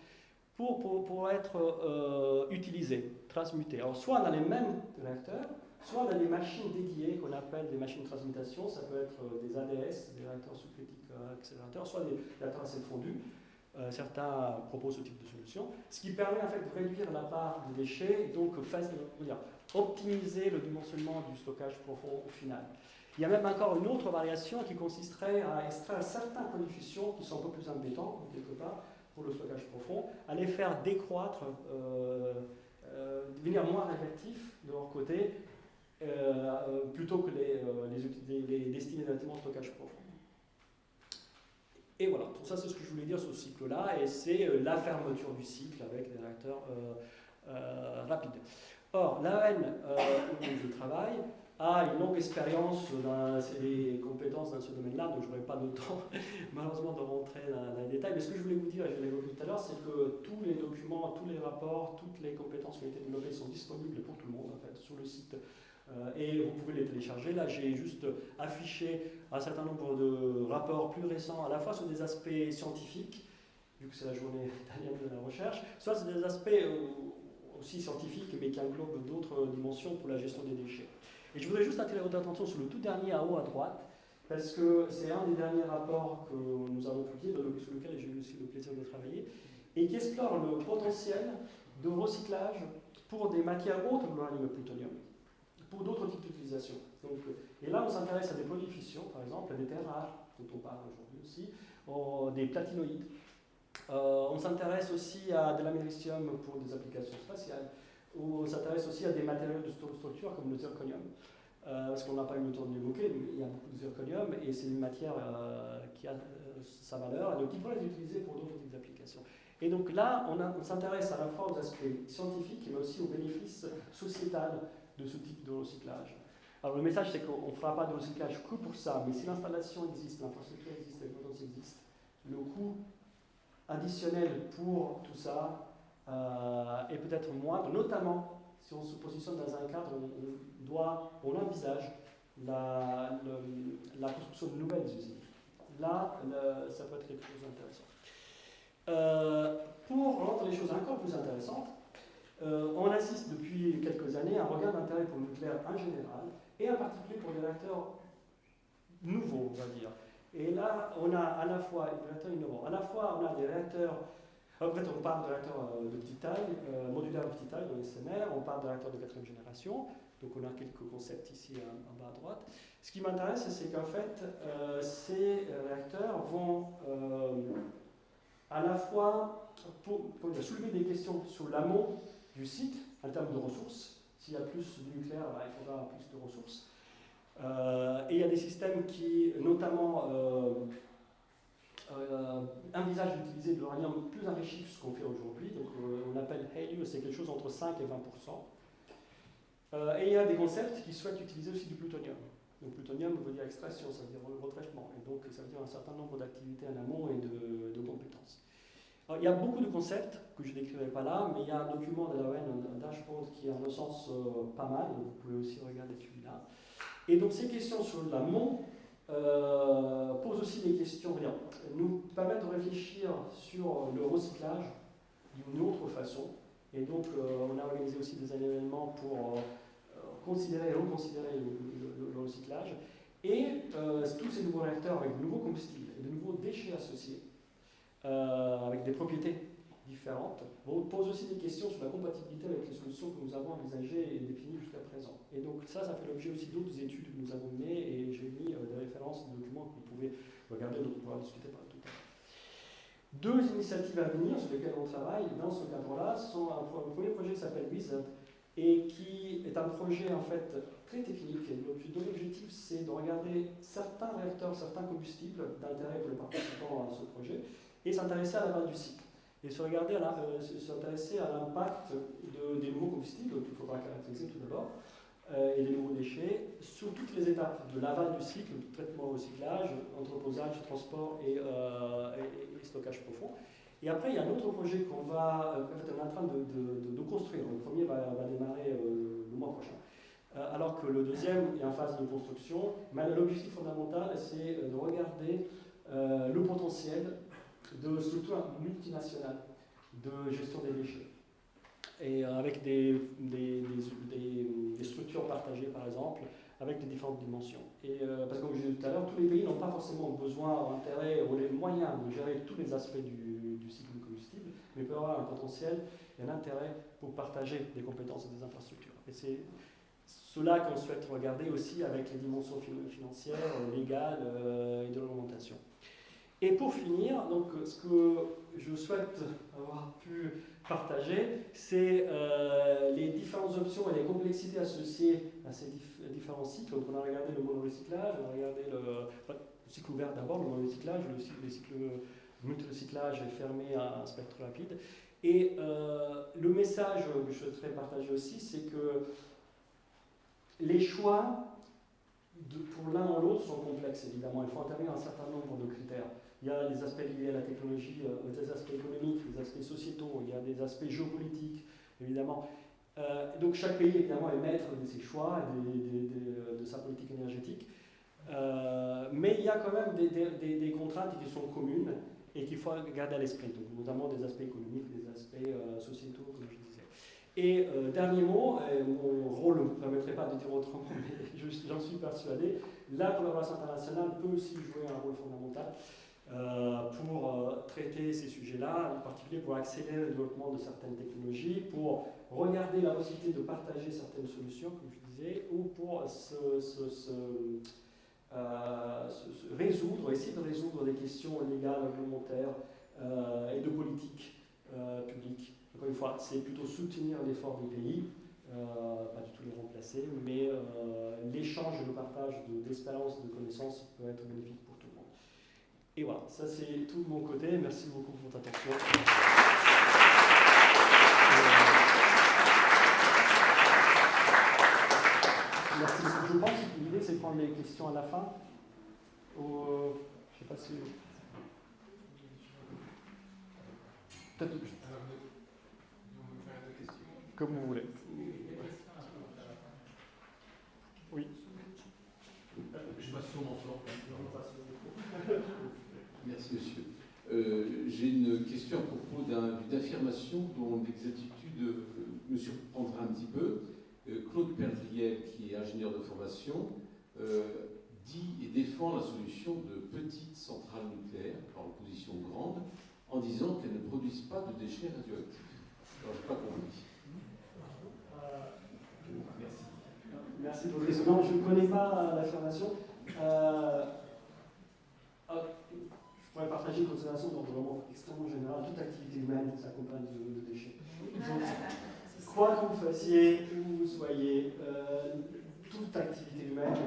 pour être utilisés, transmutés. Alors soit dans les mêmes réacteurs, soit dans des machines dédiées qu'on appelle des machines de transmutation, ça peut être des ADS, des réacteurs sous-critiques accélérateurs, soit des réacteurs assez fondus. Certains proposent ce type de solution, ce qui permet en fait de réduire la part des déchets et donc optimiser le dimensionnement du stockage profond au final. Il y a même encore une autre variation qui consisterait à extraire certains produits de fission qui sont un peu plus embêtants, quelque part, pour le stockage profond, à les faire décroître, devenir moins réactifs de leur côté, plutôt que les destiner directement au stockage profond. Et voilà, tout ça c'est ce que je voulais dire sur ce cycle-là, et c'est la fermeture du cycle avec des réacteurs rapides. Or, l'AEN où je travaille a une longue expérience et compétences dans ce domaine-là, donc je n'aurai pas le temps malheureusement de rentrer dans les détails. Mais ce que je voulais vous dire, et je l'ai évoqué tout à l'heure, c'est que tous les documents, tous les rapports, toutes les compétences qui ont été développées sont disponibles pour tout le monde en fait, sur le site. Et vous pouvez les télécharger. Là, j'ai juste affiché un certain nombre de rapports plus récents, à la fois sur des aspects scientifiques, vu que c'est la journée italienne de la recherche, soit sur des aspects aussi scientifiques, mais qui englobent d'autres dimensions pour la gestion des déchets. Et je voudrais juste attirer votre attention sur le tout dernier en haut à droite, parce que c'est un des derniers rapports que nous avons publié, sur lequel j'ai eu aussi le plaisir de travailler, et qui explore le potentiel de recyclage pour des matières autres que l'uranium et le plutonium, pour d'autres types d'utilisation. Et là, on s'intéresse à des produits de fission, par exemple, à des terres rares, dont on parle aujourd'hui aussi, des platinoïdes. On s'intéresse aussi à de l'américium pour des applications spatiales. On s'intéresse aussi à des matériaux de structure comme le zirconium, parce qu'on n'a pas eu le temps de l'évoquer, mais il y a beaucoup de zirconium et c'est une matière qui a sa valeur, et donc il pourrait être utilisé pour d'autres types d'applications. Et donc là, on s'intéresse à la fois aux aspects scientifiques, mais aussi aux bénéfices sociétals de ce type de recyclage. Alors le message, c'est qu'on ne fera pas de recyclage que pour ça, mais si l'installation existe, l'infrastructure existe, les potentiels existent, le coût additionnel pour tout ça est peut-être moindre, notamment si on se positionne dans un cadre où on envisage la construction de nouvelles usines. Là, ça peut être quelque chose d'intéressant. Pour rendre les choses encore plus intéressantes, on assiste depuis quelques années à un regain d'intérêt pour le nucléaire en général, et en particulier pour des réacteurs nouveaux, on va dire. Et là, on a à la fois des réacteurs innovants, à la fois on a des réacteurs, en fait on parle de réacteurs de petite taille, modulaires de petite taille, dans les SMR, on parle de réacteurs de 4e génération, donc on a quelques concepts ici en bas à droite. Ce qui m'intéresse, c'est qu'en fait, ces réacteurs vont à la fois soulever des questions sur l'amont du site, en termes de ressources. S'il y a plus de nucléaire, il faudra plus de ressources. Et il y a des systèmes qui, notamment, envisagent d'utiliser de l'uranium plus enrichi que ce qu'on fait aujourd'hui. Donc, on appelle HALEU, c'est quelque chose entre 5 et 20%. Et il y a des concepts qui souhaitent utiliser aussi du plutonium. Donc, plutonium veut dire extraction, ça veut dire retraitement. Et donc, ça veut dire un certain nombre d'activités en amont et de compétences. Alors, il y a beaucoup de concepts que je ne décrirai pas là, mais il y a un document de l'AEN, un dashboard qui est en un sens pas mal, donc vous pouvez aussi regarder celui-là. Et donc ces questions sur l'amont posent aussi des questions, nous permettent de réfléchir sur le recyclage d'une autre façon. Et donc on a organisé aussi des événements pour considérer et reconsidérer le recyclage. Et tous ces nouveaux réacteurs avec de nouveaux combustibles et de nouveaux déchets associés, avec des propriétés différentes, pose aussi des questions sur la compatibilité avec les solutions que nous avons envisagées et définies jusqu'à présent. Et donc ça fait l'objet aussi d'autres études que nous avons menées, et j'ai mis des références, des documents que vous pouvez regarder, donc on pourra discuter par tout à l'heure. Deux initiatives à venir sur lesquelles on travaille dans ce cadre-là sont un premier projet qui s'appelle WISUP, et qui est un projet en fait très technique. Dont l'objectif, c'est de regarder certains réacteurs, certains combustibles d'intérêt pour les participants à ce projet, et s'intéresser à la base du cycle. Et s'intéresser à l'impact des nouveaux combustibles, qu'il faudra caractériser tout d'abord, et des nouveaux déchets, sur toutes les étapes de l'aval du cycle, traitement, recyclage, entreposage, transport et stockage profond. Et après, il y a un autre projet qu'on va, en fait, on est en train de construire. Le premier va démarrer le mois prochain, alors que le deuxième est en phase de construction. Mais l'objectif fondamental, c'est de regarder le potentiel de structures multinationales de gestion des déchets, et avec des structures partagées, par exemple, avec des différentes dimensions. Et parce que comme je disais tout à l'heure, tous les pays n'ont pas forcément besoin ou intérêt ou les moyens de gérer tous les aspects du cycle du combustible, mais peuvent avoir un potentiel et un intérêt pour partager des compétences et des infrastructures. Et c'est cela qu'on souhaite regarder aussi avec les dimensions financières, légales et de l'augmentation. Et pour finir, donc, ce que je souhaite avoir pu partager, c'est les différentes options et les complexités associées à ces différents cycles. Donc on a regardé le monorecyclage, on a regardé le cycle ouvert d'abord, le monorecyclage, le cycle multirecyclage fermé à un spectre rapide. Et le message que je souhaiterais partager aussi, c'est que les choix pour l'un ou l'autre sont complexes, évidemment. Il faut intervenir un certain nombre de critères. Il y a des aspects liés à la technologie, des aspects économiques, des aspects sociétaux, il y a des aspects géopolitiques, évidemment. Donc chaque pays, évidemment, est maître de ses choix, de sa politique énergétique. Mais il y a quand même des contraintes qui sont communes et qu'il faut garder à l'esprit, donc notamment des aspects économiques, des aspects sociétaux, comme je disais. Et dernier mot, mon rôle ne me permettrait pas de dire autrement, mais j'en suis persuadé, la collaboration internationale peut aussi jouer un rôle fondamental pour traiter ces sujets-là, en particulier pour accélérer le développement de certaines technologies, pour regarder la possibilité de partager certaines solutions, comme je disais, ou pour essayer de résoudre des questions légales, réglementaires et de politique publique. Encore une fois, c'est plutôt soutenir l'effort des pays, pas du tout les remplacer, mais l'échange et le partage d'expériences, de connaissances peut être bénéfique pour tout le monde. Et voilà, ça c'est tout de mon côté. Merci beaucoup pour votre attention. Merci. Je pense que l'idée c'est de prendre les questions à la fin. Je ne sais pas si... Peut-être... Comme vous voulez. Oui. Je passe sur mon sort. Merci, monsieur. J'ai une question à propos d'une affirmation dont l'exactitude me surprendra un petit peu. Claude Perdriel, qui est ingénieur de formation, dit et défend la solution de petites centrales nucléaires, en position grande, en disant qu'elles ne produisent pas de déchets radioactifs. Alors, je n'ai pas compris. Merci. Merci pour le question. Non, je ne connais pas l'affirmation. Je pourrais partager une considération dans vraiment extrêmement général. Toute activité humaine s'accompagne de déchets. Donc, quoi que vous fassiez, où vous soyez, toute activité humaine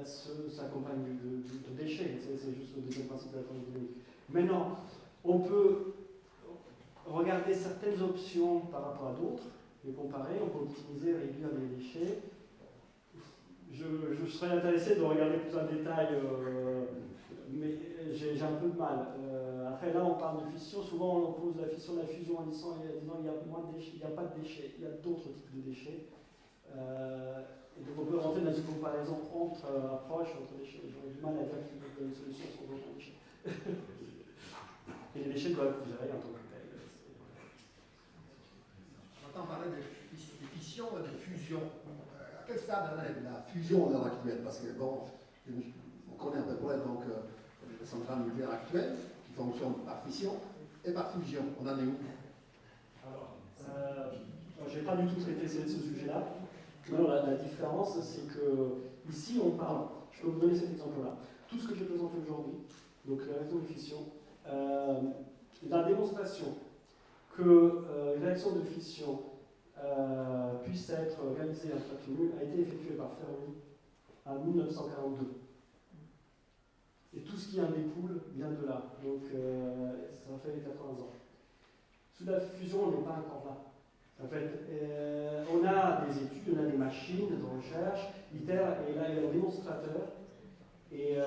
s'accompagne de déchets. C'est juste le deuxième principe de la thermodynamique. Maintenant, on peut regarder certaines options par rapport à d'autres, les comparer, on peut optimiser, réduire les déchets. Je serais intéressé de regarder plus en détail, mais j'ai un peu de mal. Après, là, on parle de fission. Souvent, on oppose la fission à la fusion en disant qu'il y a moins de déchets. Il n'y a pas de déchets, il y a d'autres types de déchets. Et donc, on peut rentrer dans une comparaison entre approches, entre déchets. J'aurais du mal à dire qu'il y a une solution sans aucun déchet. Et les déchets doivent être gérés en tant que tels. On entend parler de fission et de fusion. À quel stade en est la fusion à l'heure actuelle? Parce que, bon, on connaît à peu près donc, les centrales nucléaires actuelles qui fonctionnent par fission et par fusion. On en est où? Alors, je n'ai pas du tout traité ce sujet-là. Alors, la différence, c'est que ici, on parle, je peux vous donner cet exemple-là. Tout ce que j'ai présenté aujourd'hui, donc la réaction de fission, la démonstration que une réaction de fission puisse être réalisée à Fratimul a été effectuée par Fermi en 1942. Et tout ce qui en découle vient de là. Donc ça fait 80 ans. Sous la fusion, on n'est pas encore là. En fait, on a des études, on a des machines de recherche. ITER est là, il y a un démonstrateur. Et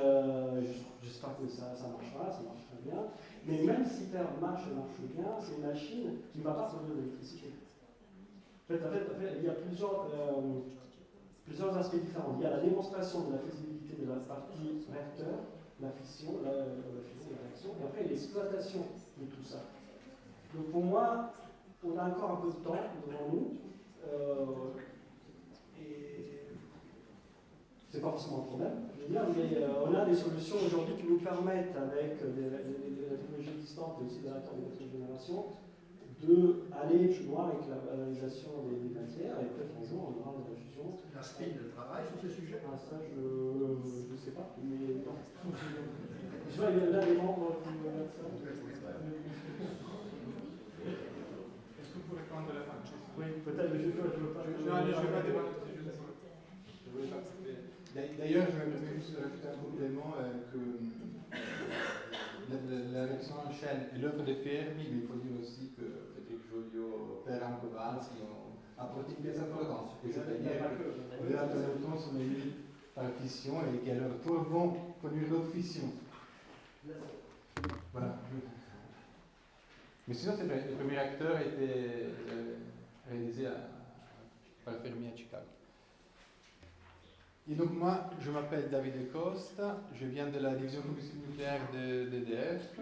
j'espère que ça marchera, ça marchera bien. Mais même si ITER marche bien, c'est une machine qui ne va pas produire de l'électricité. En fait, il y a plusieurs aspects différents. Il y a la démonstration de la faisabilité de la partie réacteur, la fission, la réaction, et après l'exploitation de tout ça. Donc pour moi, on a encore un peu de temps devant nous. Et c'est pas forcément un problème, je veux dire, mais on a des solutions aujourd'hui qui nous permettent, avec la technologie existante et aussi des réacteurs de quatrième génération, d'aller plus loin avec la valorisation des matières, et peut-être un jour on aura de la fusion. La SPIN travaille sur ce sujet? Ah, ça, je ne sais pas, mais non. Je vois, il y a des membres qui veulent ça. Est-ce que vous pouvez répondre à la fin? Oui, peut-être, mais je ne veux pas. Non, je ne vais pas débattre. D'ailleurs, je vais juste rajouter un complément que la réaction en chaîne est l'œuvre de Fermi, mais il faut dire aussi que terrain global qui apportent une pièce importante. C'est-à-dire que les réacteurs neutrons sont émis par fission et qui à leur tour vont produire d'autres fissions. Voilà. Mais sinon, c'est vrai, le premier réacteur a été réalisé par Fermi à Chicago. Et donc moi, je m'appelle Davide Costa, je viens de la division combustible nucléaire d'EDF.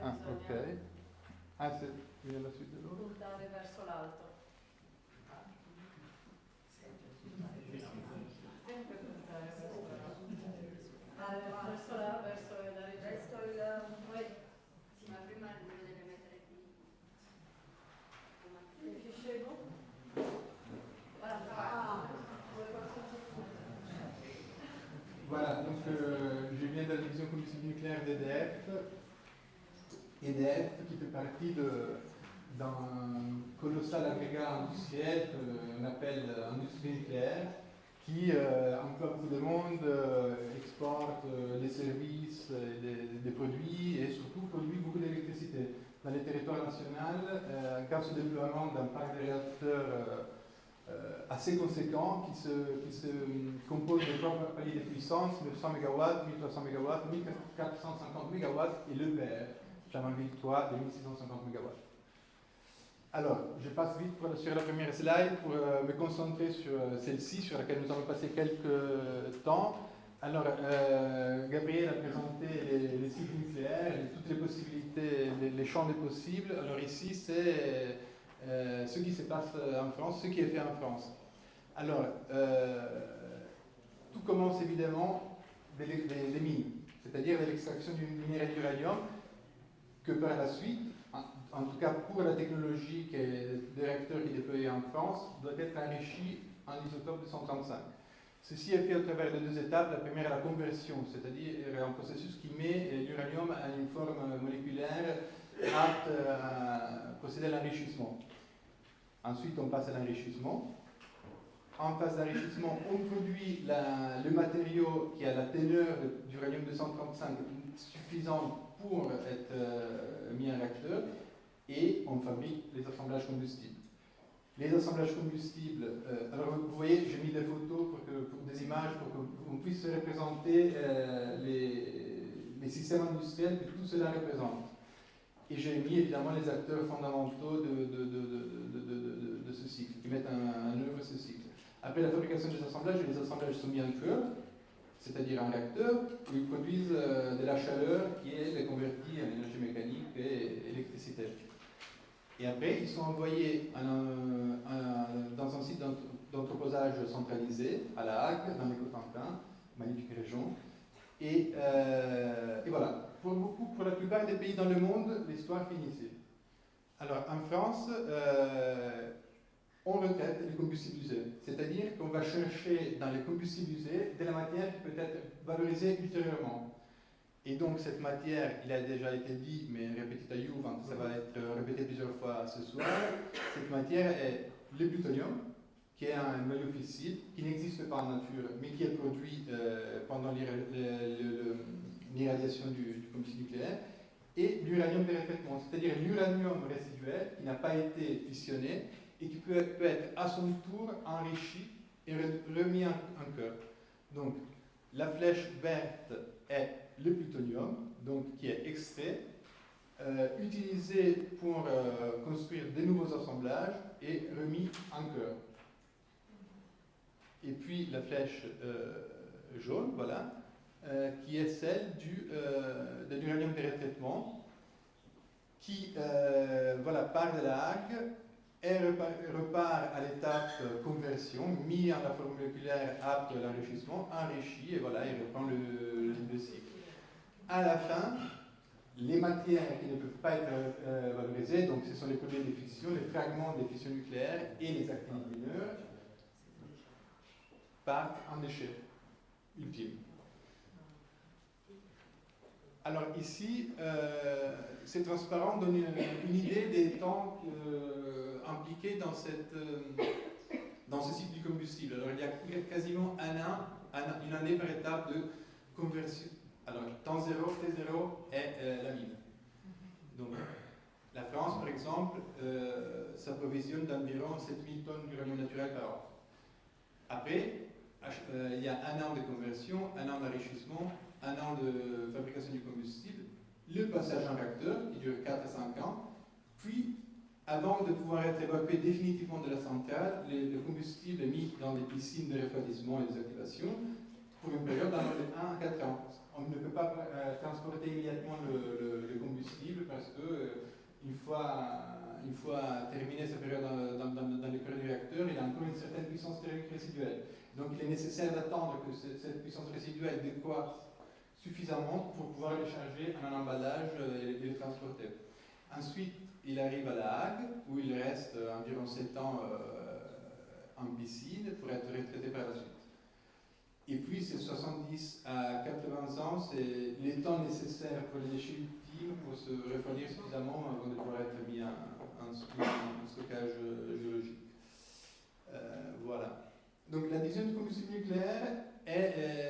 Ah, ok. Ah, c'est la suite de l'autre. Puntare verso l'alto. Sempre puntare verso là, verso la ricerca. Sì, ma prima lo deve mettere qui. Finiscevo? Voilà, donc je viens de la division combustible nucléaire d'EDF. EDF qui fait partie d'un colossal agrégat industriel qu'on appelle industrie nucléaire, qui emploie beaucoup de monde, exporte des services, des produits et surtout produit beaucoup d'électricité. Dans les territoires nationaux, grâce au déploiement d'un parc de réacteurs assez conséquent qui se compose de trois paliers de puissance, 900 MW, 1300 MW, 1450 MW et l'EPR, Flamanville 3 de 1650 MW. Alors, je passe vite sur la première slide pour me concentrer sur celle-ci, sur laquelle nous allons passer quelques temps. Alors, Gabriel a présenté les cycles nucléaires, toutes les possibilités, les champs des possibles. Alors ici, c'est ce qui se passe en France, ce qui est fait en France. Alors, tout commence évidemment des mines, c'est-à-dire de l'extraction du minerai d'uranium, que par la suite, en tout cas pour la technologie des réacteurs qui est déployée en France, doit être enrichi en isotope 235. Ceci est fait à travers de deux étapes. La première est la conversion, c'est-à-dire un processus qui met l'uranium à une forme moléculaire apte à procéder à l'enrichissement. Ensuite, on passe à l'enrichissement. En phase d'enrichissement, on produit le matériau qui a la teneur d'uranium 235 suffisante pour être mis en réacteur et on fabrique les assemblages combustibles. Les assemblages combustibles, alors vous voyez, j'ai mis des photos pour des images pour qu'on puisse représenter les systèmes industriels que tout cela représente. Et j'ai mis évidemment les acteurs fondamentaux de ce cycle, qui mettent en œuvre ce cycle. Après la fabrication des assemblages, les assemblages sont mis en cœur, c'est-à-dire en réacteur, où ils produisent de la chaleur qui est convertie en énergie mécanique et électricité. Et après, ils sont envoyés dans un site d'entreposage centralisé, à La Hague, dans les Cotentin, magnifique région. Et voilà. Pour la plupart des pays dans le monde, l'histoire finit ici. Alors, en France, on retraite les combustibles usés. C'est-à-dire qu'on va chercher dans les combustibles usés de la matière qui peut être valorisée ultérieurement. Et donc, cette matière, il a déjà été dit, mais repetita iuvant, ça va être répété plusieurs fois ce soir. Cette matière est le plutonium, qui est un noyau fissile, qui n'existe pas en nature, mais qui est produit pendant l'irradiation du combustible nucléaire, et l'uranium de retraitement, c'est-à-dire l'uranium résiduel qui n'a pas été fissionné et qui peut être à son tour enrichi et remis en cœur. Donc, la flèche verte est le plutonium, donc qui est extrait, utilisé pour construire de nouveaux assemblages et remis en cœur. Et puis la flèche jaune, voilà, qui est celle de l'uranium de retraitement, qui voilà, part de la Hague et repart à l'étape conversion, mis en la forme moléculaire apte à l'enrichissement, enrichi, et voilà, il reprend le cycle. À la fin, les matières qui ne peuvent pas être valorisées, donc ce sont les produits de fission, les fragments des fissions nucléaires et les actinides mineurs, partent en déchets ultimes. Alors ici, c'est transparent, donne une idée des temps impliqués dans ce cycle du combustible. Alors il y a quasiment une année par étape de conversion. Alors temps 0, T0 est la mine. Donc La France, par exemple, s'approvisionne d'environ 7000 tonnes d'uranium naturel par an. Après, il y a un an de conversion, un an d'enrichissement, un an de fabrication du combustible, le passage en réacteur qui dure 4 à 5 ans, puis avant de pouvoir être évacué définitivement de la centrale, le combustible est mis dans des piscines de refroidissement et désactivation pour une période d'environ de 1 à 4 ans. On ne peut pas transporter immédiatement le combustible parce que une fois terminé sa période dans le cœur du réacteur, il a encore une certaine puissance thermique résiduelle. Donc il est nécessaire d'attendre que cette puissance résiduelle décroisse suffisamment pour pouvoir le charger en un emballage et le transporter. Ensuite, il arrive à La Hague, où il reste environ 7 ans en piscine pour être retraité par la suite. Et puis, ces 70 à 80 ans, c'est les temps nécessaires pour les déchets ultimes pour se refroidir suffisamment avant de pouvoir être mis en stockage géologique. Voilà. Donc, la division du combustible nucléaire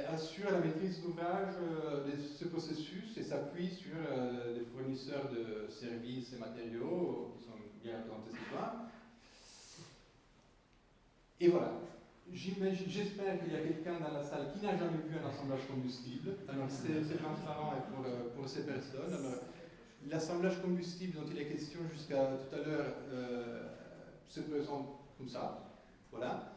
assure la maîtrise d'ouvrage de ce processus et s'appuie sur des fournisseurs de services et matériaux qui sont bien représentés ce soir. Et voilà. J'espère qu'il y a quelqu'un dans la salle qui n'a jamais vu un assemblage combustible. Alors c'est transparent pour ces personnes. L'assemblage combustible dont il est question jusqu'à tout à l'heure se présente comme ça. Voilà.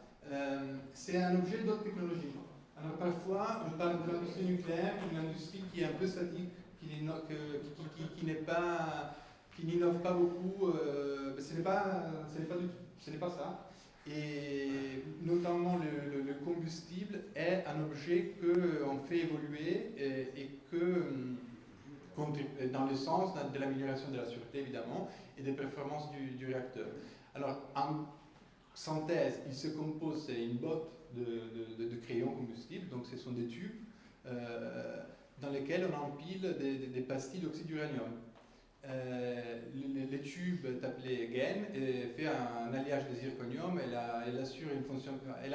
C'est un objet d'autres technologies. Alors parfois, je parle de l'industrie nucléaire, une industrie qui est un peu statique, qui n'innove pas beaucoup. Ce n'est pas ça. Et notamment le combustible est un objet qu'on fait évoluer et que dans le sens de l'amélioration de la sûreté évidemment et des performances du réacteur. Alors en synthèse, il se compose, c'est une botte de crayons combustibles, donc ce sont des tubes dans lesquels on empile des pastilles d'oxyde d'uranium. Les tubes est appelé GAIN et fait un alliage de zirconium. Elle a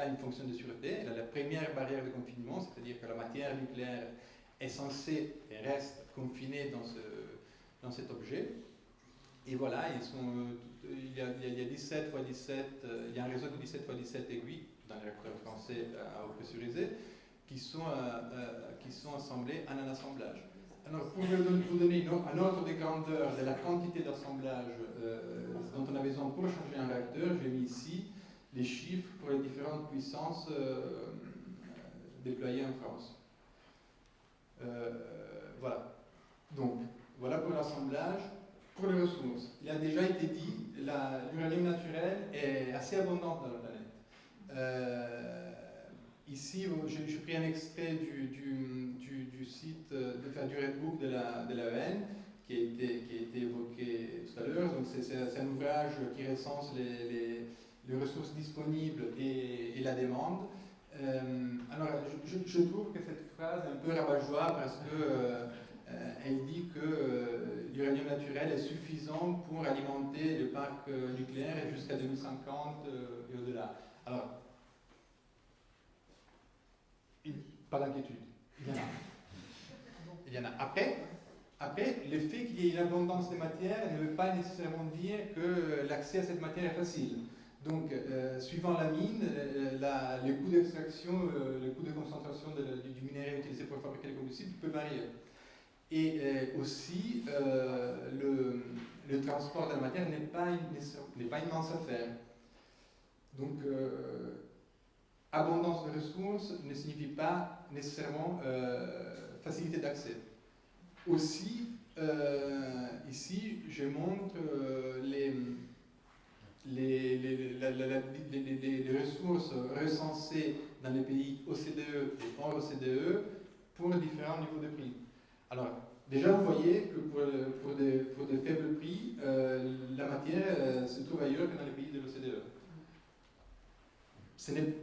une fonction de sûreté. Elle a la première barrière de confinement, c'est-à-dire que la matière nucléaire est censée et reste confinée dans cet objet. Et voilà, il y a 17 x 17, il y a un réseau de 17 x 17 aiguilles dans les réacteurs français à eau pressurisée qui sont assemblés en un assemblage. Alors, pour vous donner un ordre de grandeur de la quantité d'assemblage dont on a besoin pour changer un réacteur, j'ai mis ici les chiffres pour les différentes puissances déployées en France. Voilà. Donc, voilà pour l'assemblage. Pour les ressources, il a déjà été dit, l'uranium naturel est assez abondant dans la planète. Ici, j'ai pris un extrait du site, du Redbook de l'AEN, qui a été évoqué tout à l'heure. Donc, c'est un ouvrage qui recense les ressources disponibles et la demande. Alors, je trouve que cette phrase est un peu rabat-joie parce que elle dit que l'uranium naturel est suffisant pour alimenter le parc nucléaire jusqu'à 2050 et au-delà. Alors, pas d'inquiétude, il y en a. Après, le fait qu'il y ait une abondance de matière ne veut pas nécessairement dire que l'accès à cette matière est facile. Donc, suivant la mine, le coût d'extraction, le coût de concentration du minerai utilisé pour fabriquer le combustible peut varier. Et aussi, le transport de la matière n'est pas une mince affaire. Donc, abondance de ressources ne signifie pas nécessairement facilité d'accès. Aussi, ici, je montre les ressources recensées dans les pays OCDE et hors OCDE pour différents niveaux de prix. Alors, déjà, vous voyez que pour des faibles prix, la matière se trouve ailleurs que dans les pays de l'OCDE. Ce n'est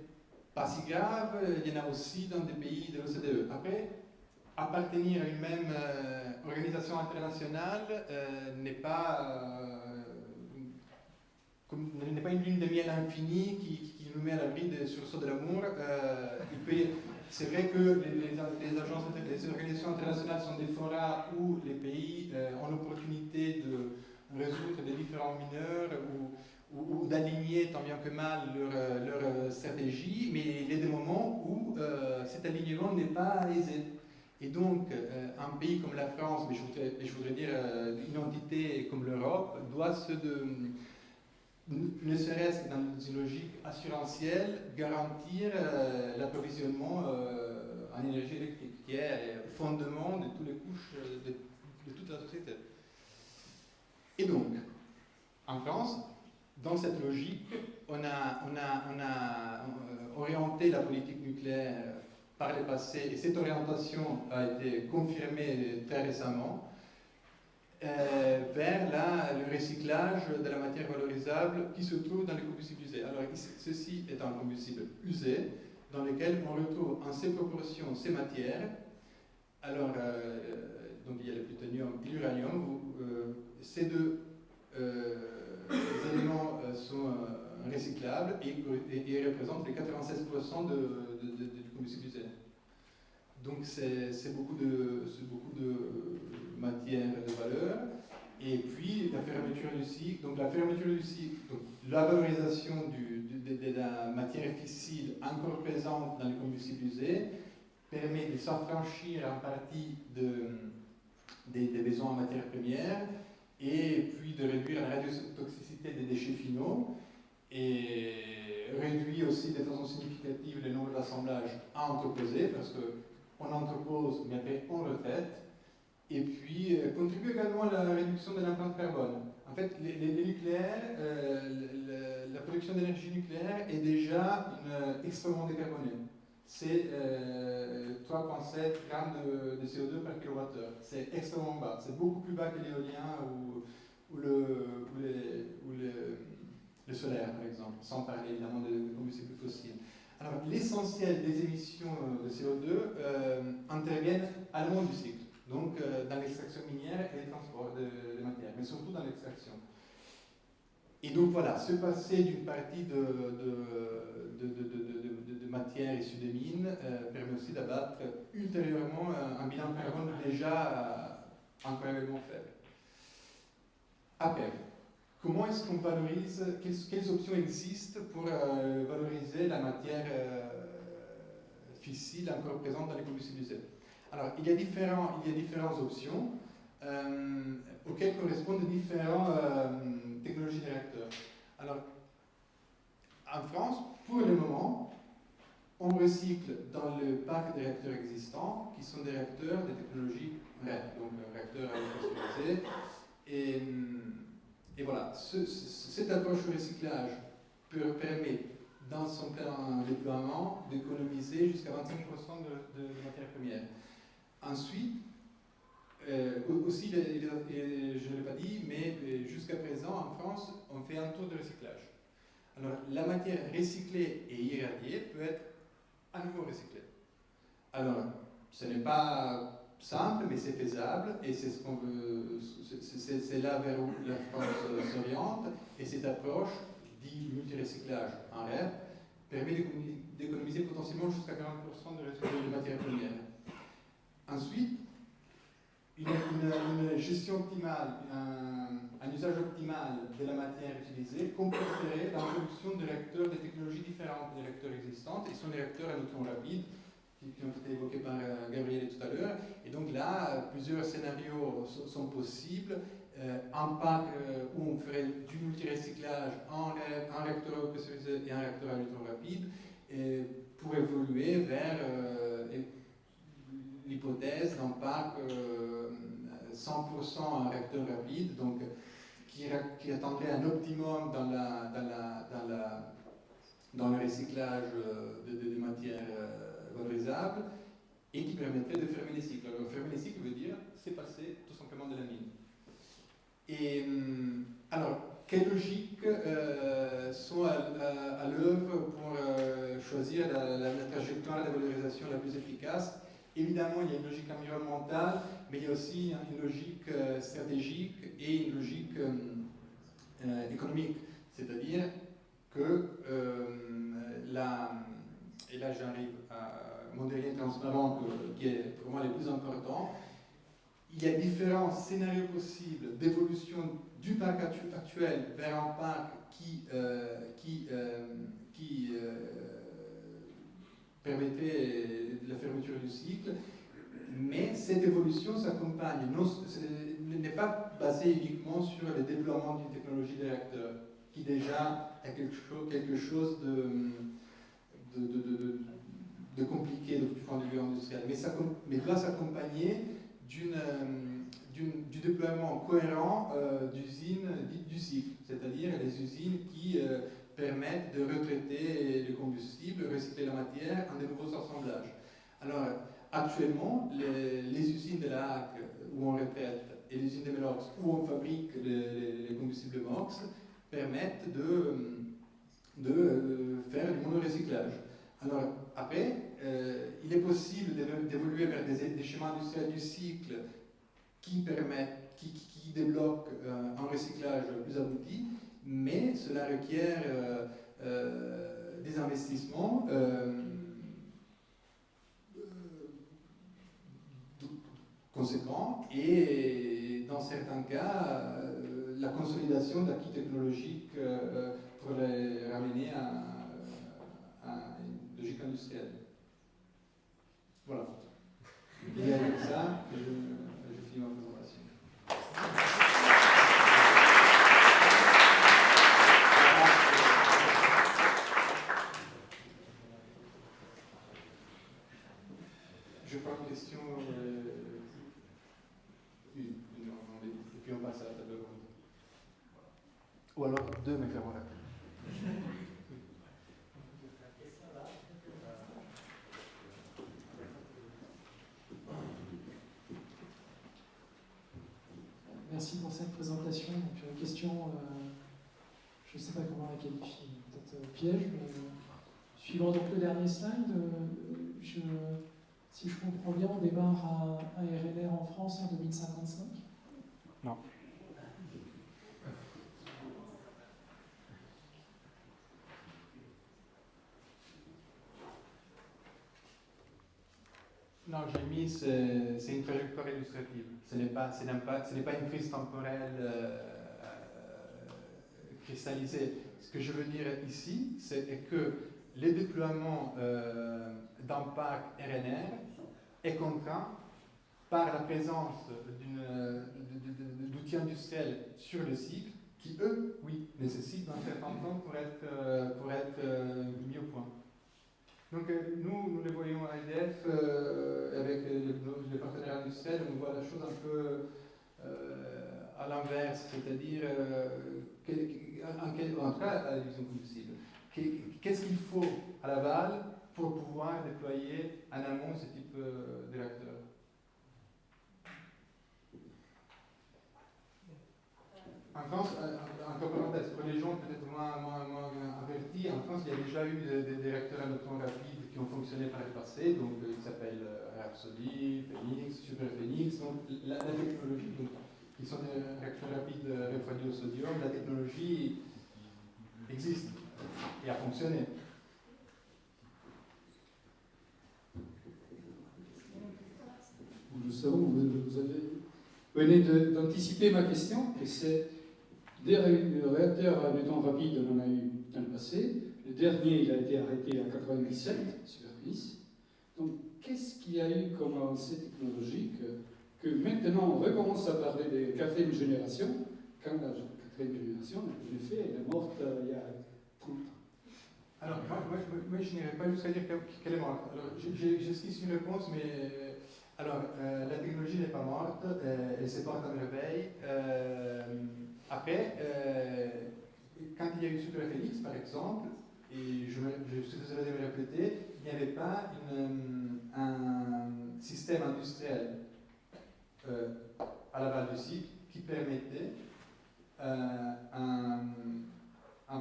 pas si grave, il y en a aussi dans des pays de l'OCDE. Après, appartenir à une même organisation internationale n'est pas une lune de miel infinie qui nous met à l'abri des sursauts de l'amour. C'est vrai que les organisations internationales sont des forats où les pays ont l'opportunité résoudre des différents mineurs ou d'aligner tant bien que mal leur stratégie, mais il y a des moments où cet alignement n'est pas aisé. Et donc, un pays comme la France, mais je voudrais dire une entité comme l'Europe, doit ne serait-ce que dans une logique assurantielle, garantir l'approvisionnement en énergie électrique, qui est le fondement de toutes les couches de toute la société. Et donc, en France, dans cette logique, on a orienté la politique nucléaire par le passé, et cette orientation a été confirmée très récemment, vers le recyclage de la matière valorisable qui se trouve dans les combustibles usés. Alors, ceci est un combustible usé, dans lequel on retrouve en ces proportions ces matières. Alors, donc il y a le plutonium et l'uranium. Ces deux éléments sont recyclables et représentent les 96% du combustible usé. Donc c'est beaucoup de matière de valeur. Et puis la fermeture du cycle. Donc la fermeture du cycle, donc la valorisation de la matière fissile encore présente dans les combustibles usés permet de s'affranchir en partie des besoins en matière première et puis de réduire la radiotoxicité des déchets finaux et réduit aussi de façon significative le nombre d'assemblages à entreposer parce qu'on entrepose mais après on retraite et puis contribue également à la réduction de l'empreinte carbone. En fait, les nucléaires, la production d'énergie nucléaire est déjà extrêmement décarbonée. C'est 3,7 grammes de CO2 par kilowattheure. C'est extrêmement bas. C'est beaucoup plus bas que l'éolien ou le solaire, par exemple, sans parler évidemment des combustibles fossiles. Alors, l'essentiel des émissions de CO2 interviennent à l'amont du cycle, donc dans l'extraction minière et le transport de matières, mais surtout dans l'extraction. Et donc voilà, se passer d'une partie de matière issue des mines permet aussi d'abattre ultérieurement un bilan carbone déjà incroyablement faible. Après, comment est-ce qu'on valorise, quelles options existent pour valoriser la matière fissile encore présente dans les combustibles usés? Alors, il y a différentes options auxquelles correspondent différentes technologies de réacteurs. Alors, en France, pour le moment, on recycle dans le parc des réacteurs existants, qui sont des réacteurs de technologie REP, donc réacteurs à pressurisé. Et voilà, cette approche au recyclage permet, dans son plan de déploiement, d'économiser jusqu'à 25% de matières premières. Ensuite, aussi, je ne l'ai pas dit, mais jusqu'à présent, en France, on fait un tour de recyclage. Alors, la matière recyclée et irradiée peut être à nouveau recyclée. Alors, ce n'est pas simple, mais c'est faisable, et c'est ce qu'on veut, c'est là vers où la France s'oriente, et cette approche, dit multirecyclage en REP, permet d'économiser potentiellement jusqu'à 40% de matières premières. Ensuite, une gestion optimale, un usage optimal de la matière utilisée comporterait l'introduction de réacteurs de technologies différentes des réacteurs existantes, et sont les réacteurs à neutrons rapides, qui ont été évoqués par Gabriel tout à l'heure. Et donc là, plusieurs scénarios sont possibles. Un parc où on ferait du multirecyclage en réacteur pressurisé et un réacteur à neutrons rapides, pour évoluer vers l'hypothèse d'un parc 100% en réacteur rapide, donc qui attendrait un optimum dans le recyclage de matières valorisables et qui permettrait de fermer les cycles. Alors, fermer les cycles veut dire c'est passer tout simplement de la mine. Et alors, quelles logiques sont à l'œuvre pour choisir la trajectoire de valorisation la plus efficace? Évidemment, il y a une logique environnementale, mais il y a aussi une logique stratégique et une logique économique. C'est-à-dire que et là j'arrive à mon dernier transparent qui est pour moi le plus important, il y a différents scénarios possibles d'évolution du parc actuel vers un parc qui permettait la fermeture du cycle, mais cette évolution s'accompagne, n'est pas basée uniquement sur le déploiement d'une technologie de réacteur, qui déjà est quelque chose de compliqué du point de vue industriel, mais doit s'accompagner du déploiement cohérent d'usines dites du cycle, c'est-à-dire les usines qui permettent de retraiter le combustible, recycler la matière en de nouveaux assemblages. Alors, actuellement, les usines de la HAC où on retraite et les usines de Melox où on fabrique les combustibles MOX permettent de faire du monorecyclage. Alors, après, il est possible d'évoluer vers des schémas industriels du cycle qui débloquent un recyclage plus abouti, mais cela requiert des investissements conséquents et, dans certains cas, la consolidation d'acquis technologiques pour les ramener à une logique industrielle. Voilà. Et avec ça, je finis ma présentation. Je prends une question, et puis on passe à la table ronde. Ou alors deux, mais faire rapide. Merci pour cette présentation. Donc, une question, je ne sais pas comment la qualifier, peut-être piège, mais suivant donc le dernier slide, si je comprends bien, on démarre à RNR en France en 2055 ? Non. Non, j'ai mis, c'est une trajectoire illustrative. Ce n'est pas une prise temporelle cristallisée. Ce que je veux dire ici, c'est que le déploiement d'un parc RNR est contraint par la présence d'outils industriels sur le cycle qui, eux, oui, nécessitent un certain temps pour être mis au point. Donc nous les voyons à EDF avec les partenaires industriels, on voit la chose un peu à l'inverse, c'est-à-dire en tout cas à la division combustible. Qu'est-ce qu'il faut à l'aval pour pouvoir déployer en amont ce type de réacteur? En France, entre parenthèses, pour les gens peut-être moins avertis, en France, il y a déjà eu des réacteurs à neutrons rapides qui ont fonctionné par le passé, donc ils s'appellent Rhapsody, Phoenix, Super Phoenix, donc la technologie, donc, ils sont des réacteurs rapides refroidis au sodium, la technologie existe et a fonctionné. Justement, vous venez d'anticiper ma question, et c'est des réacteurs à neutrons rapides, on en a eu dans le passé. Le dernier, il a été arrêté en 97, Superphénix. Donc, qu'est-ce qu'il y a eu comme avancée technologique que maintenant on recommence à parler de quatrième génération, quand la quatrième génération, en effet, elle est morte il y a 30 ans. Alors, moi je n'irai pas jusqu'à dire qu'elle est morte. Alors, j'esquisse une réponse, mais alors, la technologie n'est pas morte, elle se porte à merveille. Après, quand il y a eu Super Phoenix, par exemple, et je suis désolé de me répéter, il n'y avait pas un système industriel à l'aval du cycle qui permettait un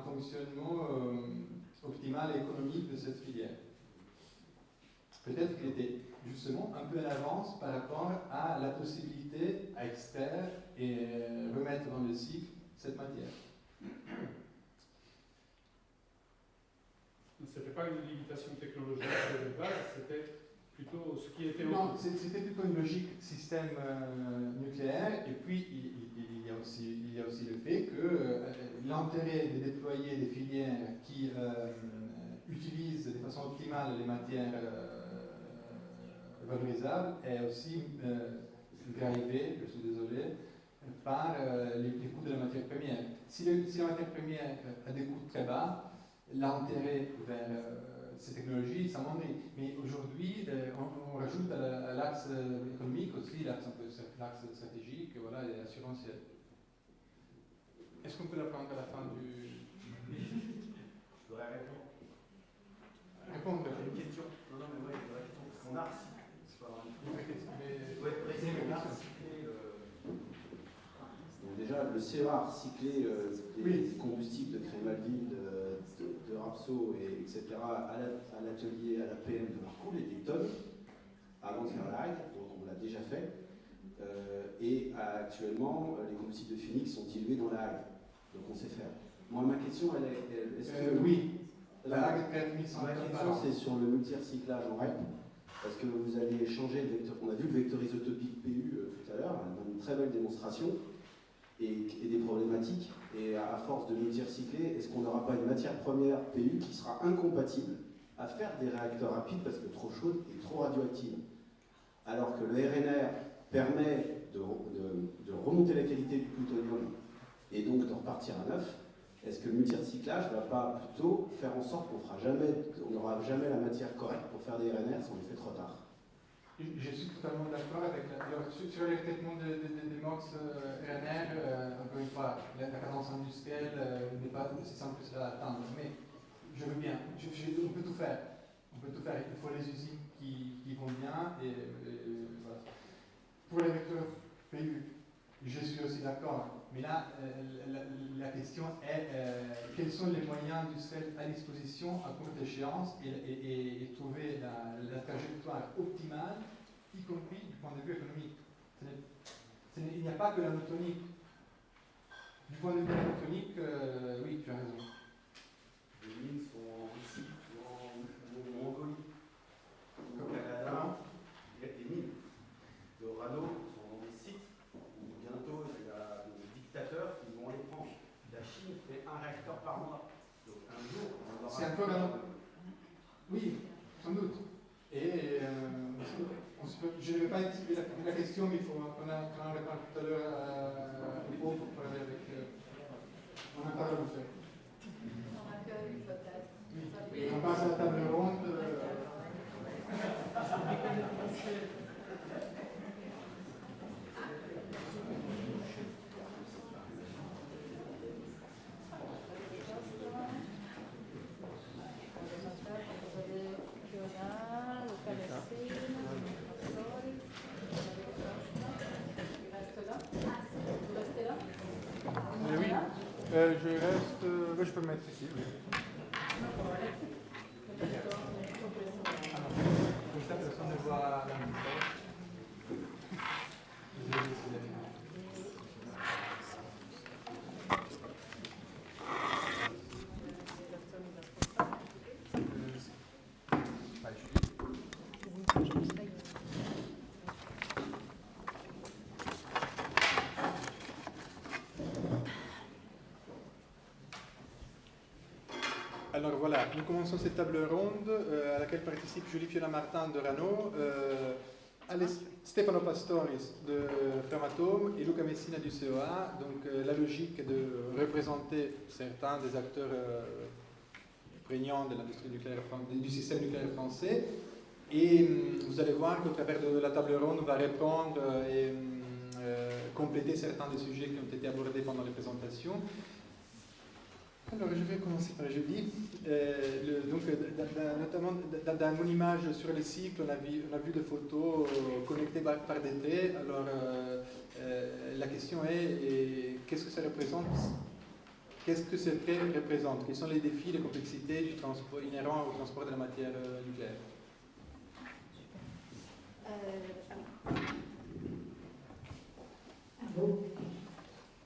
fonctionnement optimal et économique de cette filière. Peut-être qu'il était justement un peu en avance par rapport à la possibilité à extraire et remettre dans le cycle cette matière. Ce n'était pas une limitation technologique de base, c'était plutôt ce qui était Non, c'était plutôt une logique système nucléaire, et puis il y a aussi le fait que l'intérêt de déployer des filières qui utilisent de façon optimale les matières valorisables est aussi drivé, je suis désolé, par les coûts de la matière première. Si la matière première a des coûts très bas, l'intérêt vers ces technologies s'amoindrit. Mais aujourd'hui, on rajoute à l'axe économique aussi l'axe stratégique, voilà, et assurantiel. Est-ce qu'on peut la prendre à la fin du... Je voudrais répondre. Répondre. Une question. Non, mais oui, une vraie question. Parce qu'on a recyclé. C'est pas vraiment une question. Mais... Oui, précisément, on a recyclé Donc déjà, le CEA recyclé des combustibles de Crémalville, de Rapso, etc., à l'atelier, à la PM de Marcoule, et des tonnes, avant de faire la hague, on l'a déjà fait. Et actuellement, les combustibles de Phoenix sont dilués dans la hague. Donc on sait faire. Moi, ma question, elle est... Est-ce que, oui, la hague est ma question, c'est sur le multi-recyclage en REP. Parce que vous allez changer le vecteur. On a vu le vecteur isotopique PU tout à l'heure, on a une très belle démonstration. Et des problématiques, et à force de multi-recycler, est-ce qu'on n'aura pas une matière première PU qui sera incompatible à faire des réacteurs rapides parce que trop chaude et trop radioactive? Alors que le RNR permet de remonter la qualité du plutonium et donc de repartir à neuf, est-ce que le multi-recyclage ne va pas plutôt faire en sorte qu'on n'aura jamais la matière correcte pour faire des RNR si on les fait trop tard? Je suis totalement d'accord avec sur les traitements des MOX RNR, encore une fois, la cadence industrielle n'est pas aussi simple que cela à atteindre, mais je veux bien, on peut tout faire. On peut tout faire, il faut les usines qui vont bien, et voilà. Pour les vecteurs PU, je suis aussi d'accord, mais là, la question est quels sont les moyens industriels à disposition à courte échéance et trouver la trajectoire optimale, y compris du point de vue économique. Il n'y a pas que la métonique. Du point de vue électronique, oui, tu as raison. Les mines sont en Russie ou en Mongolie. Au Canada, il y a des mines. Le Rano sont dans des sites où bientôt il y a des dictateurs qui vont les prendre. La Chine fait un réacteur par mois. Donc un jour, on aura... C'est un peu maintenant. Oui, sans doute. Et je ne vais pas anticiper la question, mais il faut qu'on en reparle tout à l'heure pour parler avec... on en parle après. On accueille peut-être. Oui. On passe à la table ronde. Je reste. Je peux me mettre ici. Oui. Comme ça, personne ne voit la même Alors voilà, nous commençons cette table ronde à laquelle participent Julie Fiona-Martin de Rano, Stefano Pastoris de Framatome et Luca Messina du CEA. Donc la logique est de représenter certains des acteurs prégnants de l'industrie nucléaire, du système nucléaire français. Et vous allez voir qu'au travers de la table ronde, on va répondre et compléter certains des sujets qui ont été abordés pendant les présentations. Alors, je vais commencer par jeudi. Notamment dans mon image sur les cycles, on a vu des photos connectées par des traits. Alors, la question est qu'est-ce que ça représente? Qu'est-ce que ces traits représentent? Quels sont les défis, les complexités du transport inhérents au transport de la matière nucléaire?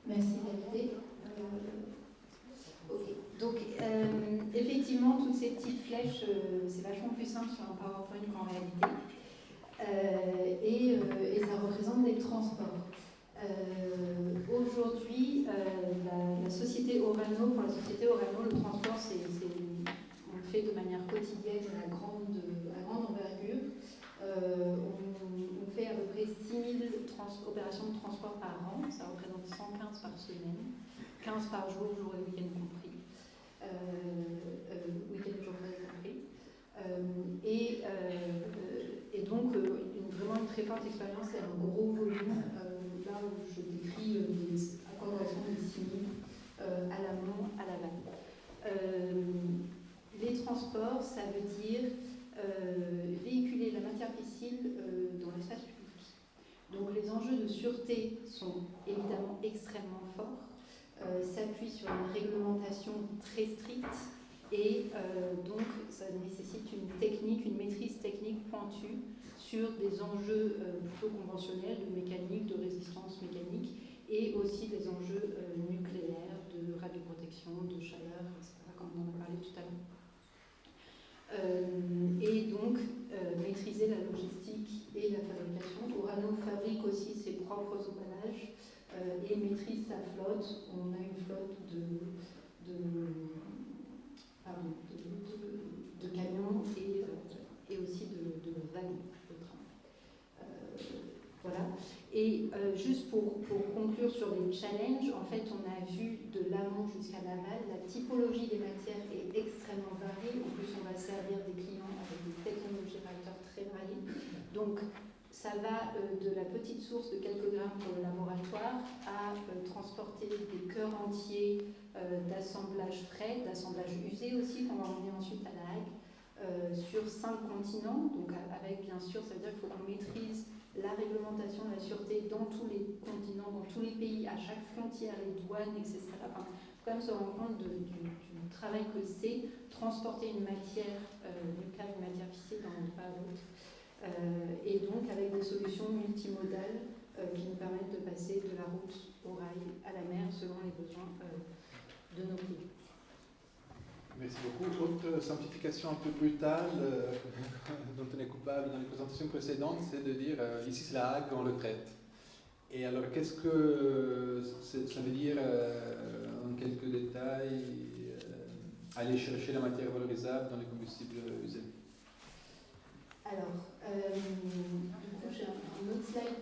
Merci David. Ok, donc effectivement toutes ces petites flèches, c'est vachement plus simple sur un PowerPoint qu'en réalité. Aujourd'hui, la société Orano, pour la société Orano, le transport, on le fait de manière quotidienne à grande envergure. On fait à peu près 6000 opérations de transport par an, ça représente 115 par semaine, 15 par jour, jour et week-end compris. Week-end et jour compris. Et donc, vraiment une très forte expérience et un gros volume, là où je décris des accordations de 6000 à l'amont, à l'aval. Les transports, ça veut dire véhiculer la matière fissile dans l'espace public. Donc les enjeux de sûreté sont évidemment extrêmement forts, s'appuient sur une réglementation très stricte et donc ça nécessite une maîtrise technique pointue sur des enjeux plutôt conventionnels de mécanique, de résistance mécanique et aussi des enjeux nucléaires, de radioprotection, de chaleur, etc., comme on en a parlé tout à l'heure. Et donc maîtriser la logistique et la fabrication. Orano fabrique aussi ses propres emballages et maîtrise sa flotte. On a une flotte de camions et aussi de wagons de train. Voilà. Et juste pour conclure sur les challenges, en fait, on a vu de l'amont jusqu'à l'aval, la typologie des matières est extrêmement variée. En plus, on va servir des clients avec des technologies réacteurs très variées. Donc, ça va de la petite source de quelques grammes pour le laboratoire à transporter des cœurs entiers d'assemblage frais, d'assemblage usé aussi, qu'on va emmener ensuite à La Hague, sur 5 continents. Donc, avec, bien sûr, ça veut dire qu'il faut qu'on maîtrise la réglementation, la sûreté dans tous les continents, dans tous les pays, à chaque frontière, les douanes, etc. Enfin, il faut quand même se rendre compte du travail que c'est transporter une matière nucléaire, une matière fissile d'un endroit à l'autre. Et donc avec des solutions multimodales qui nous permettent de passer de la route au rail à la mer selon les besoins de nos pays. Merci beaucoup. Autre simplification un peu brutale dont on est coupable dans les présentations précédentes, c'est de dire ici c'est la Hague, on le traite. Et alors qu'est-ce que ça veut dire en quelques détails aller chercher la matière valorisable dans les combustibles usés? Alors, du coup j'ai un autre slide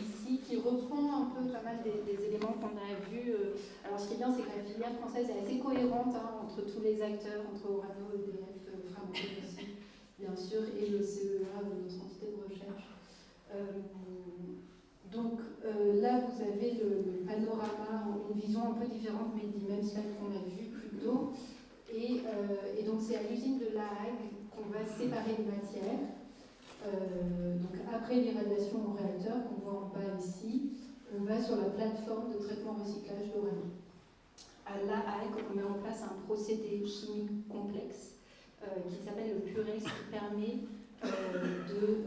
ici qui reprend un peu pas mal des éléments qu'on a vus. Alors ce qui est bien, c'est que la filière française est assez cohérente entre tous les acteurs, entre Orano, EDF, Framatome aussi, bien sûr, et le CEA, notre entité de recherche. Donc là, vous avez le panorama, une vision un peu différente, mais du même slide qu'on a vu plus tôt. Et donc c'est à l'usine de La Hague qu'on va séparer les matières. Donc après l'irradiation au réacteur qu'on voit en bas ici, on va sur la plateforme de traitement recyclage d'Orano. À La Hague, on met en place un procédé chimique complexe qui s'appelle le Purex, qui permet de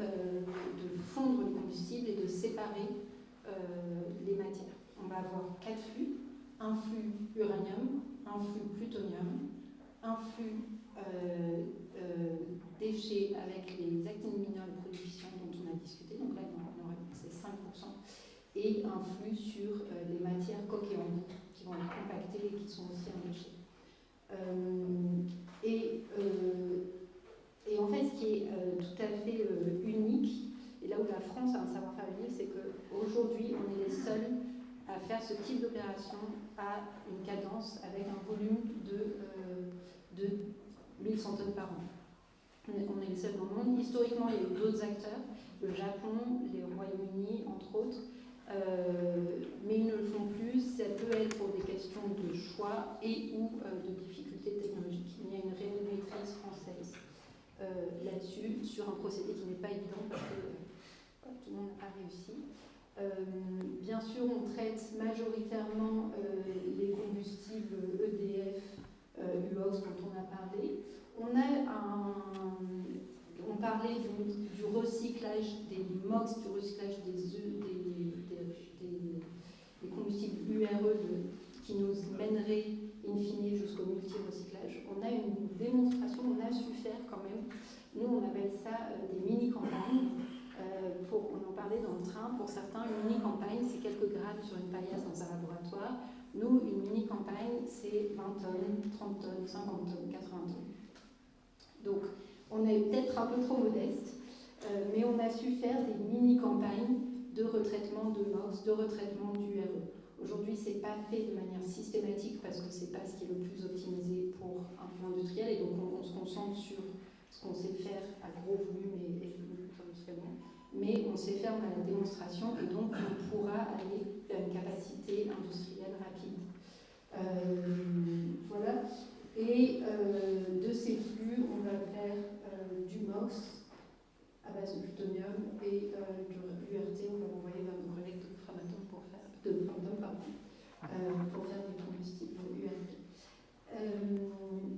fondre les combustibles et de séparer les matières. On va avoir 4 flux, un flux uranium, un flux plutonium, un flux déchets avec les actines mineures et produits fission dont on a discuté, donc là c'est 5%, et un flux sur les matières coquillantes qui vont être compactées et qui sont aussi un déchet. Et en fait, ce qui est tout à fait unique, et là où la France a un savoir-faire unique, c'est qu'aujourd'hui, on est les seuls à faire ce type d'opération à une cadence avec un volume de 1100 tonnes par an. On est les seuls dans le monde. Historiquement, il y a eu d'autres acteurs, le Japon, les Royaumes-Unis, entre autres, mais ils ne le font plus. Ça peut être pour des questions de choix et ou de difficultés technologiques. Il y a une réelle maîtrise française là-dessus, sur un procédé qui n'est pas évident parce que tout le monde n'a pas réussi. Bien sûr, on traite majoritairement les combustibles EDF, UOX dont on a parlé. On parlait du recyclage des MOX, du recyclage des combustibles URE qui nous mènerait in fine jusqu'au multi-recyclage. On a une démonstration, on a su faire quand même, nous on appelle ça des mini-campagnes on en parlait dans le train, pour certains, une mini-campagne, c'est quelques grammes sur une paillasse dans un laboratoire. Nous, une mini-campagne, c'est 20 tonnes, 30 tonnes, 50 tonnes, 80 tonnes. Donc, on est peut-être un peu trop modeste, mais on a su faire des mini-campagnes de retraitement de MOX, de retraitement d'URE. Aujourd'hui, ce n'est pas fait de manière systématique parce que ce n'est pas ce qui est le plus optimisé pour un flux industriel, et donc on se concentre sur ce qu'on sait faire à gros volume et plus industriellement. Mais on sait faire dans la démonstration, et donc on pourra aller vers une capacité industrielle rapide. Voilà. Et de ces flux, on va faire du MOX à base de plutonium et du URT, on va envoyer vers nos collègues de Framatome pour faire des combustibles URT.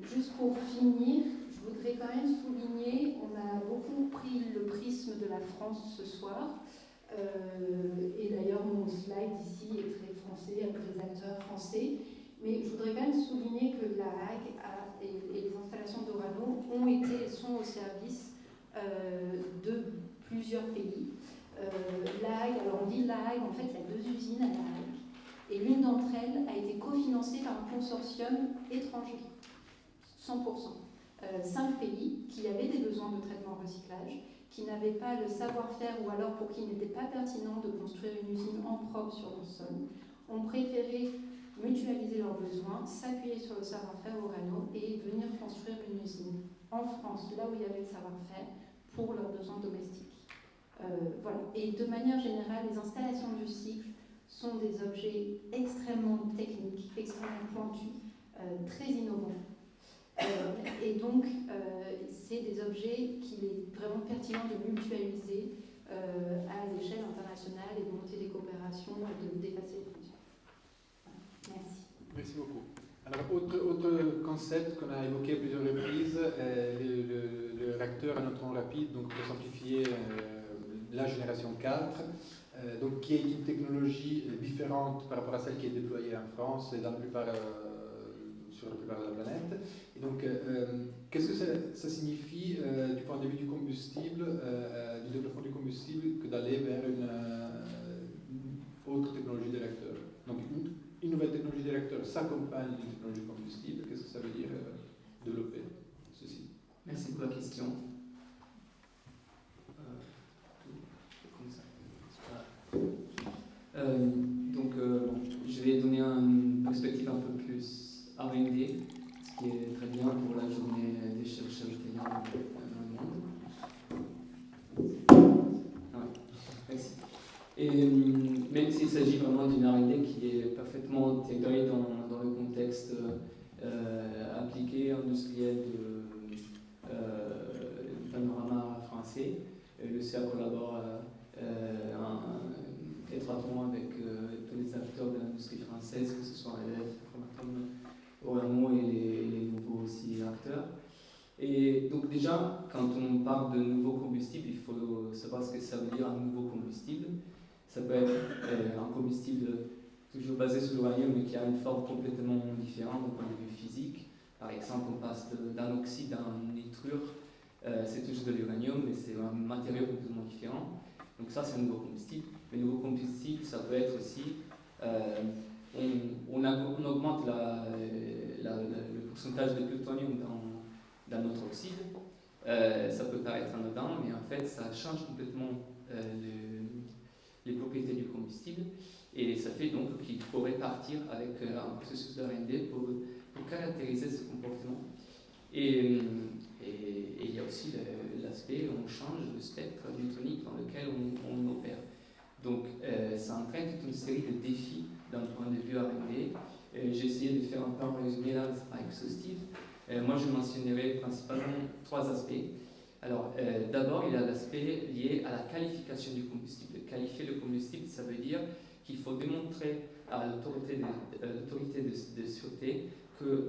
Juste pour finir, je voudrais quand même souligner, on a beaucoup pris le prisme de la France ce soir, et d'ailleurs mon slide ici est très français, avec des acteurs français, mais je voudrais quand même souligner que la Hague et les installations d'Orano sont au service de plusieurs pays. La Hague, alors on dit La Hague, en fait il y a 2 usines à La Hague, et l'une d'entre elles a été cofinancée par un consortium étranger, 100%. 5 pays qui avaient des besoins de traitement recyclage, qui n'avaient pas le savoir-faire, ou alors pour qui il n'était pas pertinent de construire une usine en propre sur leur sol, ont préféré mutualiser leurs besoins, s'appuyer sur le savoir-faire Orano et venir construire une usine en France, là où il y avait le savoir-faire, pour leurs besoins domestiques. Voilà. Et de manière générale, les installations du cycle sont des objets extrêmement techniques, extrêmement pointus, très innovants. Et donc, c'est des objets qu'il est vraiment pertinent de mutualiser à l'échelle internationale et de monter des coopérations et de dépasser les frontières. Voilà. Merci. Merci beaucoup. Alors, autre concept qu'on a évoqué à plusieurs reprises, le réacteur à neutrons rapides, donc pour simplifier la génération 4, donc qui est une technologie différente par rapport à celle qui est déployée en France et dans la plupart, sur la plupart de la planète. Et donc, qu'est-ce que ça signifie du point de vue du combustible, du développement du combustible, que d'aller vers une autre technologie de réacteur? Donc, une nouvelle technologie de réacteur s'accompagne d'une technologie de combustible. Qu'est-ce que ça veut dire développer ceci? Merci pour la question. Je vais donner une perspective un peu plus R&D, ce qui est très bien pour la journée des chercheurs italiens dans le monde. Ouais, merci. Et même s'il s'agit vraiment d'une R&D qui est parfaitement intégrée dans le contexte appliqué, industriel du panorama français, le CA collabore étroitement avec tous les acteurs de l'industrie française, que ce soit EDF, Framatome, Orano et les nouveaux aussi acteurs. Et donc déjà, quand on parle de nouveaux combustibles, il faut savoir ce que ça veut dire un nouveau combustible. Ça peut être un combustible toujours basé sur l'uranium, mais qui a une forme complètement différente du point de vue physique. Par exemple, on passe d'un oxyde à un nitrure, c'est toujours de l'uranium, mais c'est un matériau complètement différent. Donc ça, c'est un nouveau combustible. Le nouveau combustible, ça peut être aussi, on augmente le pourcentage de plutonium dans notre oxyde. Ça peut paraître anodin, mais en fait, ça change complètement les propriétés du combustible. Et ça fait donc qu'il faut répartir avec un processus de R&D pour caractériser ce comportement. Et il y a aussi l'aspect, on change le spectre newtonique dans lequel on opère. Donc ça entraîne toute une série de défis d'un point de vue R&D. J'ai essayé de faire un peu un résumé là, c'est pas exhaustif. Moi je mentionnerai principalement 3 aspects. Alors d'abord il y a l'aspect lié à la qualification du combustible. Qualifier le combustible, ça veut dire qu'il faut démontrer à l'autorité de sûreté que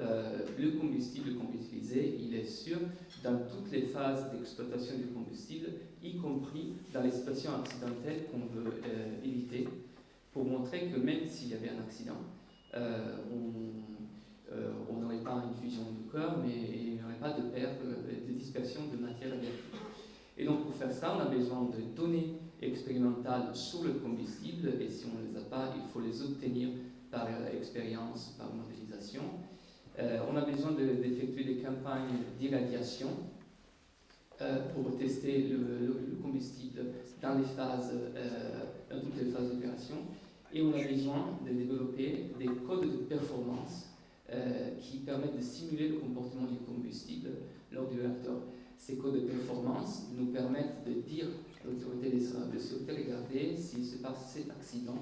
le combustible qu'on va utiliser, il est sûr dans toutes les phases d'exploitation du combustible, y compris dans les situations accidentelles qu'on veut éviter, pour montrer que même s'il y avait un accident, on n'aurait pas une fusion du corps, mais il n'y aurait pas de perte, de dispersion de matière radioactive. Et donc pour faire ça, on a besoin de données expérimentales sur le combustible, et si on ne les a pas, il faut les obtenir par expérience, par modélisation. On a besoin d'effectuer des campagnes d'irradiation pour tester le combustible dans toutes les phases d'opération. Et on a besoin de développer des codes de performance qui permettent de simuler le comportement du combustible lors du réacteur. Ces codes de performance nous permettent de dire à l'autorité de sûreté, regardez, s'il se passe cet accident,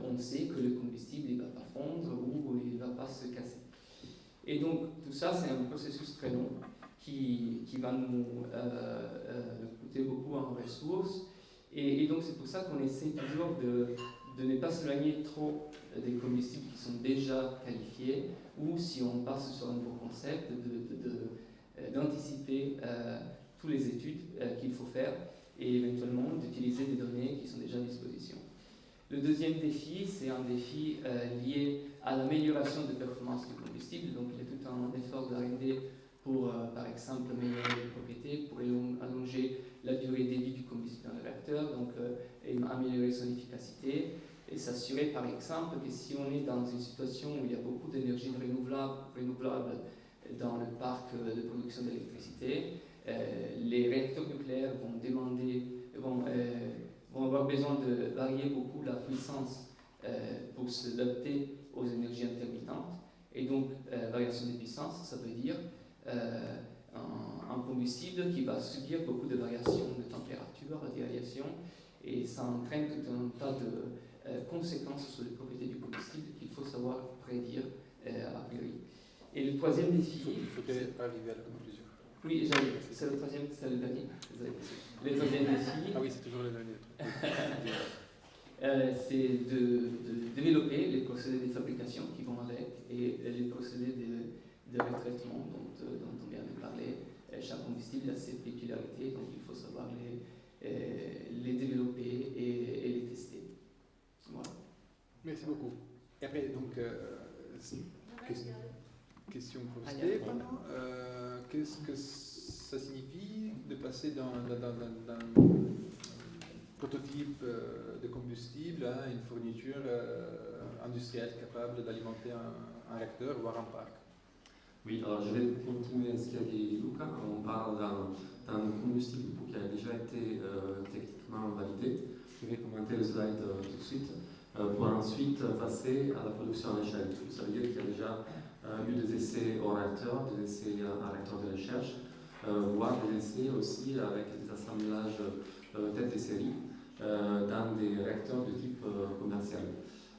on sait que le combustible ne va pas fondre ou il ne va pas se casser. Et donc tout ça, c'est un processus très long qui va nous coûter beaucoup en ressources. Et donc c'est pour ça qu'on essaie toujours de ne pas s'éloigner trop des combustibles qui sont déjà qualifiés, ou si on passe sur un nouveau concept, d'anticiper toutes les études qu'il faut faire et éventuellement d'utiliser des données qui sont déjà à disposition. Le deuxième défi, c'est un défi lié à l'amélioration de performance du combustible. Donc il y a tout un effort de R&D pour, par exemple, améliorer les propriétés, pour allonger la durée de vie du combustible dans le réacteur, donc améliorer son efficacité et s'assurer, par exemple, que si on est dans une situation où il y a beaucoup d'énergie renouvelable dans le parc de production d'électricité, les réacteurs nucléaires vont avoir besoin de varier beaucoup la puissance pour s'adapter aux énergies intermittentes. Et donc, variation de puissance, ça veut dire un combustible qui va subir beaucoup de variations de température, d'irradiation, et ça entraîne tout un tas de conséquences sur les propriétés du combustible qu'il faut savoir prédire a priori. Et le troisième défi... Il faut arriver à la conclusion. Oui, c'est le troisième, c'est le dernier. Le troisième défi... Ah oui, c'est toujours le dernier. C'est de développer les procédés de fabrication qui vont avec et les procédés de retraitement dont on vient de parler. Chaque combustible a ses particularités, donc il faut savoir les développer et les tester. Voilà. Merci beaucoup. Et après, donc, question pour Stéphane. Qu'est-ce que ça signifie de passer d'un prototype de combustible à une fourniture industrielle capable d'alimenter un réacteur, voire un parc? Oui, alors je vais continuer à ce qu'a dit Luca. On parle d'un combustible qui a déjà été techniquement validé. Je vais commenter le slide tout de suite pour ensuite passer à la production à l'échelle. Ça veut dire qu'il y a déjà eu des essais au réacteur, des essais à réacteur de recherche, voire des essais aussi avec des assemblages tête de série dans des réacteurs de type commercial.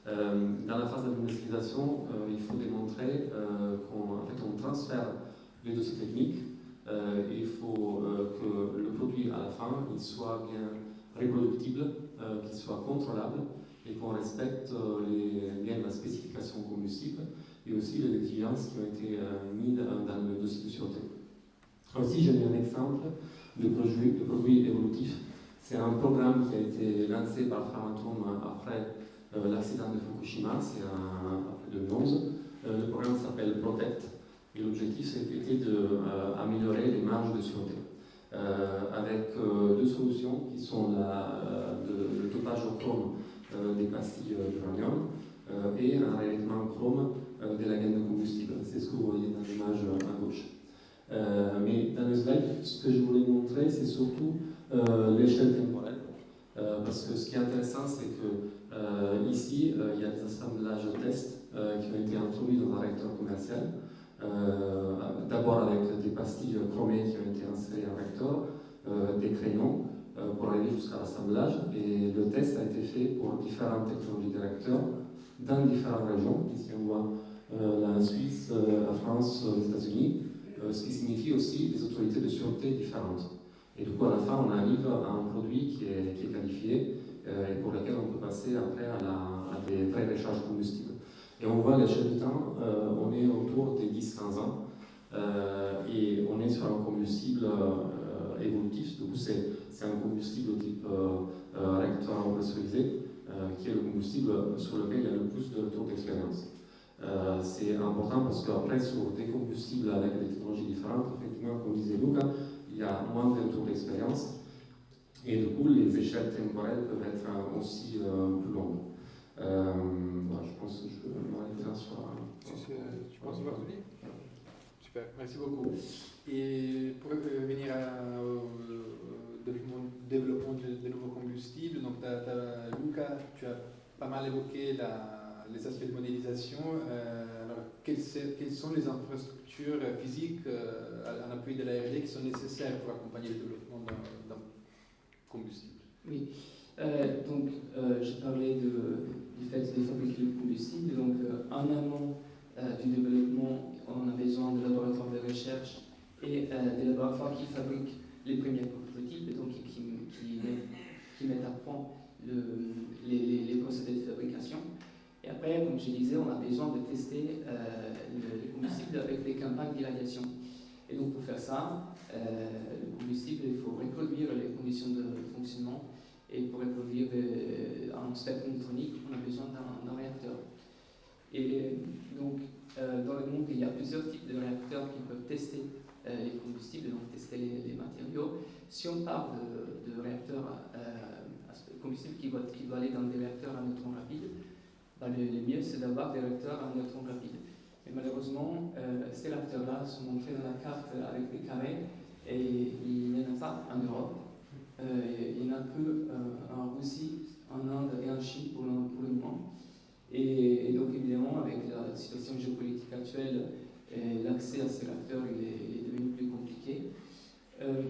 Dans la phase d'industrialisation, il faut démontrer qu'on transfère les dossiers techniques. Il faut que le produit à la fin il soit bien reproductible, qu'il soit contrôlable et qu'on respecte bien la spécification combustible et aussi les exigences qui ont été mises dans le dossier de sûreté. Aussi, j'ai un exemple de produit évolutif. C'est un programme qui a été lancé par Framatome après l'accident de Fukushima, c'est après 2011. Le programme s'appelle Protect et l'objectif c'était d'améliorer les marges de sûreté avec deux solutions qui sont le dopage au chrome des pastilles d'uranium et un revêtement chrome de la gaine de combustible. C'est ce que vous voyez dans l'image à gauche. Mais dans le slide, ce que je voulais montrer, c'est surtout l'échelle temporelle. Parce que ce qui est intéressant, c'est que ici, il y a des assemblages tests qui ont été introduits dans un réacteur commercial. D'abord avec des pastilles chromées qui ont été insérées en réacteur, des crayons pour arriver jusqu'à l'assemblage. Et le test a été fait pour différentes technologies de réacteurs dans différentes régions. Ici, on voit la Suisse, la France, les États-Unis, ce qui signifie aussi des autorités de sûreté différentes. Et du coup, à la fin, on arrive à un produit qui est qualifié et pour lequel on peut passer après à des vraies recharges combustibles. Et on voit l'échelle de temps, on est autour des 10-15 ans et on est sur un combustible évolutif. Du coup, c'est un combustible type réacteur pressurisé qui est le combustible sur lequel il y a le plus de retours d'expérience. C'est important parce qu'après, sur des combustibles avec des technologies différentes, effectivement, comme disait Luca, il y a moins de retours d'expérience Et du coup, les échelles temporelles peuvent être aussi plus longues. Voilà, je pense que je peux m'arrêter là sur Tu penses voir le livre? Super, merci beaucoup. Et pour venir au développement de nouveaux combustibles, donc Luca, tu as pas mal évoqué les aspects de modélisation. Alors, quelles sont les infrastructures physiques en appui de la R&D qui sont nécessaires pour accompagner le développement d'un combustible? Oui, donc j'ai parlé du fait de fabriquer le combustible. Donc en amont du développement, on a besoin de laboratoires de recherche et des laboratoires qui fabriquent les premiers prototypes, donc qui mettent à point les procédés de fabrication. Et après, comme je disais, on a besoin de tester le combustible avec des campagnes d'irradiation. Et donc pour faire ça, le combustible, il faut reproduire les conditions de fonctionnement. Et pour reproduire un spectre neutronique, on a besoin d'un réacteur. Et donc, dans le monde, il y a plusieurs types de réacteurs qui peuvent tester les combustibles, donc tester les matériaux. Si on parle de réacteurs combustible qui doit aller dans des réacteurs à neutrons rapides, bah le mieux c'est d'avoir des réacteurs à neutrons rapides. Mais malheureusement, ces réacteurs-là sont montrés dans la carte avec des carrés et il n'y en a pas en Europe. Il n'y en a que en Russie, en Inde et en Chine pour le moment. Et donc évidemment, avec la situation géopolitique actuelle, l'accès à ces réacteurs il est devenu plus compliqué.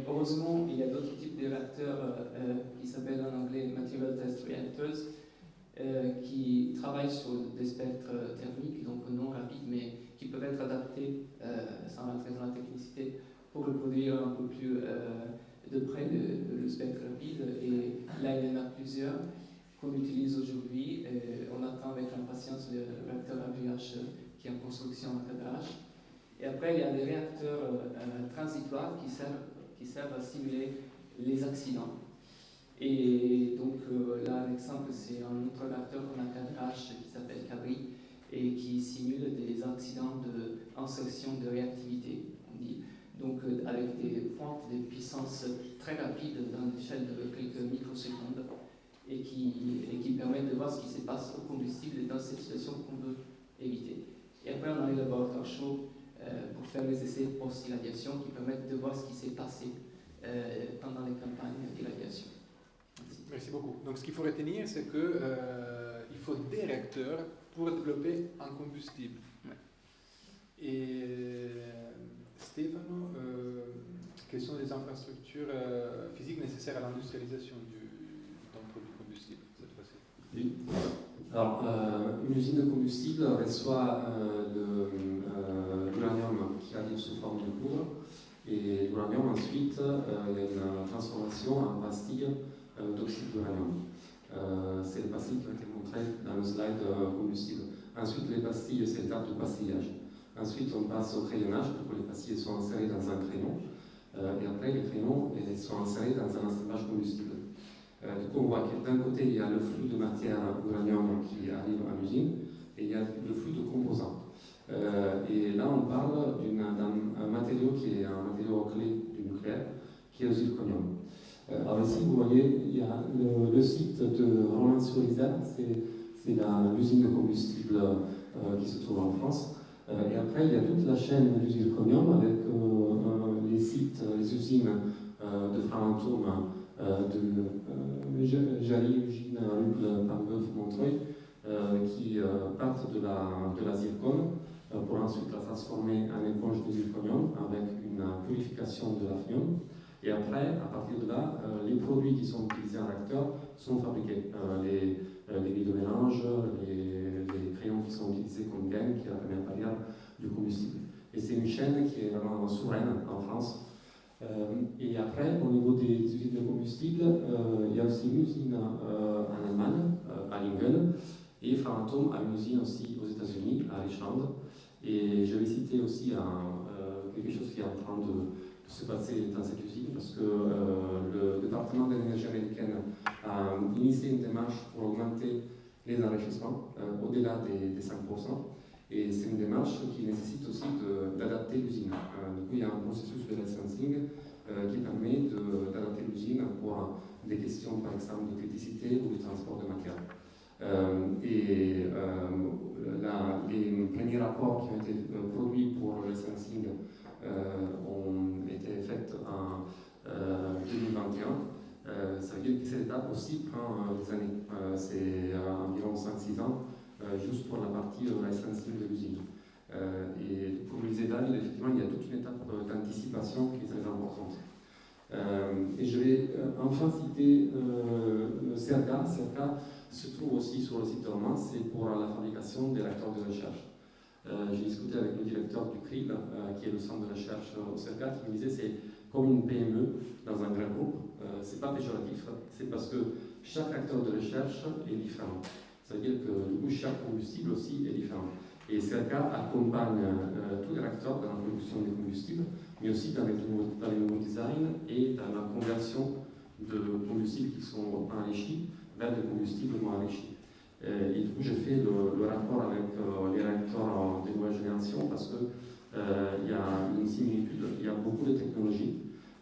Heureusement, il y a d'autres types de réacteurs qui s'appellent en anglais Material Test Reactors, qui travaillent sur des spectres thermiques, donc non rapides, mais qui peuvent être adaptés, sans rentrer dans la technicité, pour reproduire un peu plus de près le spectre rapide. Et là, il y en a plusieurs qu'on utilise aujourd'hui. On attend avec impatience le réacteur ABH qui est en construction à cadrage. Et après, il y a des réacteurs transitoires qui servent à simuler les accidents. Et donc là, l'exemple, c'est un autre réacteur qu'on a cadrage qui s'appelle Cabri et qui simule des accidents d'insertion de réactivité, on dit. Donc avec des pointes de puissance très rapides dans l'échelle de quelques microsecondes et qui permettent de voir ce qui se passe au combustible dans cette situation qu'on veut éviter. Et après, on a les laboratoires chauds pour faire les essais post-irradiation qui permettent de voir ce qui s'est passé pendant les campagnes d'irradiation. Merci beaucoup. Donc ce qu'il faut retenir, c'est qu'il faut des réacteurs pour développer un combustible. Ouais. Et Stefano, quelles sont les infrastructures physiques nécessaires à l'industrialisation d'un produit combustible cette fois-ci? Oui. Alors, une usine de combustible reçoit l'uranium qui arrive sous forme de poudre, et l'uranium ensuite, il y a une transformation en pastilles d'oxyde d'uranium. C'est les pastilles qui ont été montrées dans le slide combustible. Ensuite, les pastilles, c'est l'étape du pastillage. Ensuite, on passe au crayonnage, pour que les pastilles soient insérées dans un crayon. Et après, les crayons sont insérés dans un assemblage combustible. Du coup, on voit que d'un côté, il y a le flux de matière uranium qui arrive à l'usine, et il y a le flux de composants. Et là, on parle d'un matériau qui est un matériau clé du nucléaire, qui est le zirconium. Alors ici, vous voyez, il y a le site de Romans-sur-Isère, c'est l'usine de combustible qui se trouve en France. Et après, il y a toute la chaîne du zirconium avec les sites, les usines de Framatome, de Jarry, Ugine, Ruble, Parbeuf, Montreuil, qui partent de la zircone pour ensuite la transformer en éponge de zirconium avec une purification de l'hafnium. Et après, à partir de là, les produits qui sont utilisés en réacteur sont fabriqués. Les billes de mélange, les crayons qui sont utilisés comme gaine, qui est la première barrière du combustible. Et c'est une chaîne qui est vraiment souveraine en France. Et après, au niveau des usines de combustible, il y a aussi une usine en Allemagne, à Lingen, et Framatome a une usine aussi aux États-Unis, à Richland. Et je vais citer aussi quelque chose qui est en train de se passer dans cette usine, parce que le département de l'énergie américaine a initié une démarche pour augmenter les enrichissements au-delà des 5%. Et c'est une démarche qui nécessite aussi d'adapter l'usine. Du coup, il y a un processus de licensing qui permet d'adapter l'usine pour des questions, par exemple, de criticité ou de transport de matière. Les premiers rapports qui ont été produits pour le licensing ont été faits en 2021. Ça veut dire que cette étape aussi prend des années. C'est environ 5-6 ans, juste pour la partie licensing de l'usine. Et comme le disait Daniel, effectivement, il y a toute une étape d'anticipation qui est très importante. Et je vais enfin citer CERCA. CERCA se trouve aussi sur le site de Romans, c'est pour la fabrication des réacteurs de recherche. J'ai discuté avec le directeur du CRIL, qui est le centre de recherche au CERCA, qui me disait c'est comme une PME dans un grand groupe. C'est pas péjoratif, c'est parce que chaque acteur de recherche est différent. Ça veut dire que du coup, chaque combustible aussi est différent. Et CERCA accompagne tous les acteurs dans la production des combustibles, mais aussi dans les nouveaux designs et dans la conversion de combustibles qui sont enrichis vers des combustibles non enrichis. Et du coup, j'ai fait le rapport avec les réacteurs de nouvelle génération parce qu'il y a une similitude, il y a beaucoup de technologies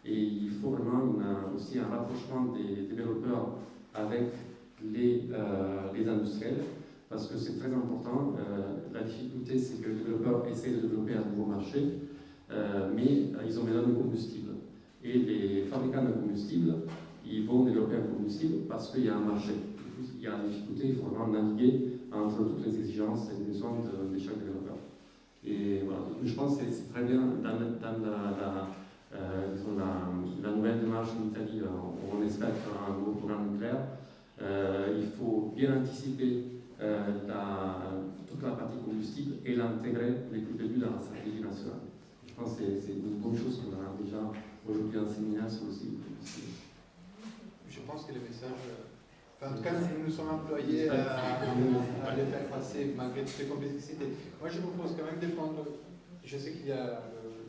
et il faut vraiment aussi un rapprochement des développeurs avec les industriels parce que c'est très important. La difficulté, c'est que les développeurs essaient de développer un nouveau marché, mais ils ont besoin de combustible. Et les fabricants de combustible, ils vont développer un combustible parce qu'il y a un marché. Il y a une difficulté, il faut vraiment naviguer entre toutes les exigences et les besoins de chaque développeur. Et voilà, je pense que c'est très bien dans la nouvelle démarche en Italie, où on espère faire un nouveau programme nucléaire. Il faut bien anticiper toute la partie combustible et l'intégrer dès le début dans la stratégie nationale. Je pense que c'est une bonne chose qu'on a déjà aujourd'hui un séminaire sur le site. Je pense que le message, en tout cas, nous nous sommes employés à le faire passer malgré toutes les complexités. Moi, je vous propose quand même de prendre, je sais qu'il y a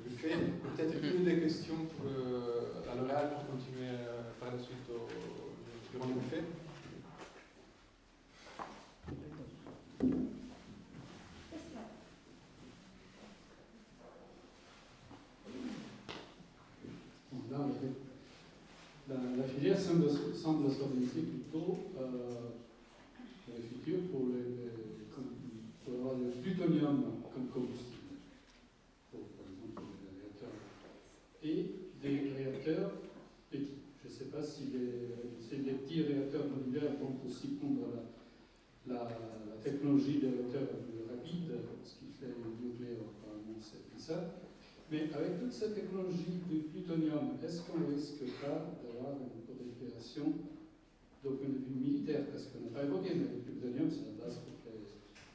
le fait, peut-être une des questions à l'oral pour continuer par la suite durant le buffet. La filière semble s'orienter plutôt dans le futur pour avoir le plutonium comme combustible, pour exemple des réacteurs, et des réacteurs petits. Je ne sais pas si les petits réacteurs modulaires vont aussi prendre la technologie des réacteurs rapides, ce qui fait le nucléaire, apparemment c'est ça. Mais avec toute cette technologie du plutonium, est-ce qu'on ne risque pas d'avoir une prolifération d'un point de vue militaire? Parce qu'on n'a pas évoqué, mais le plutonium, c'est la base pour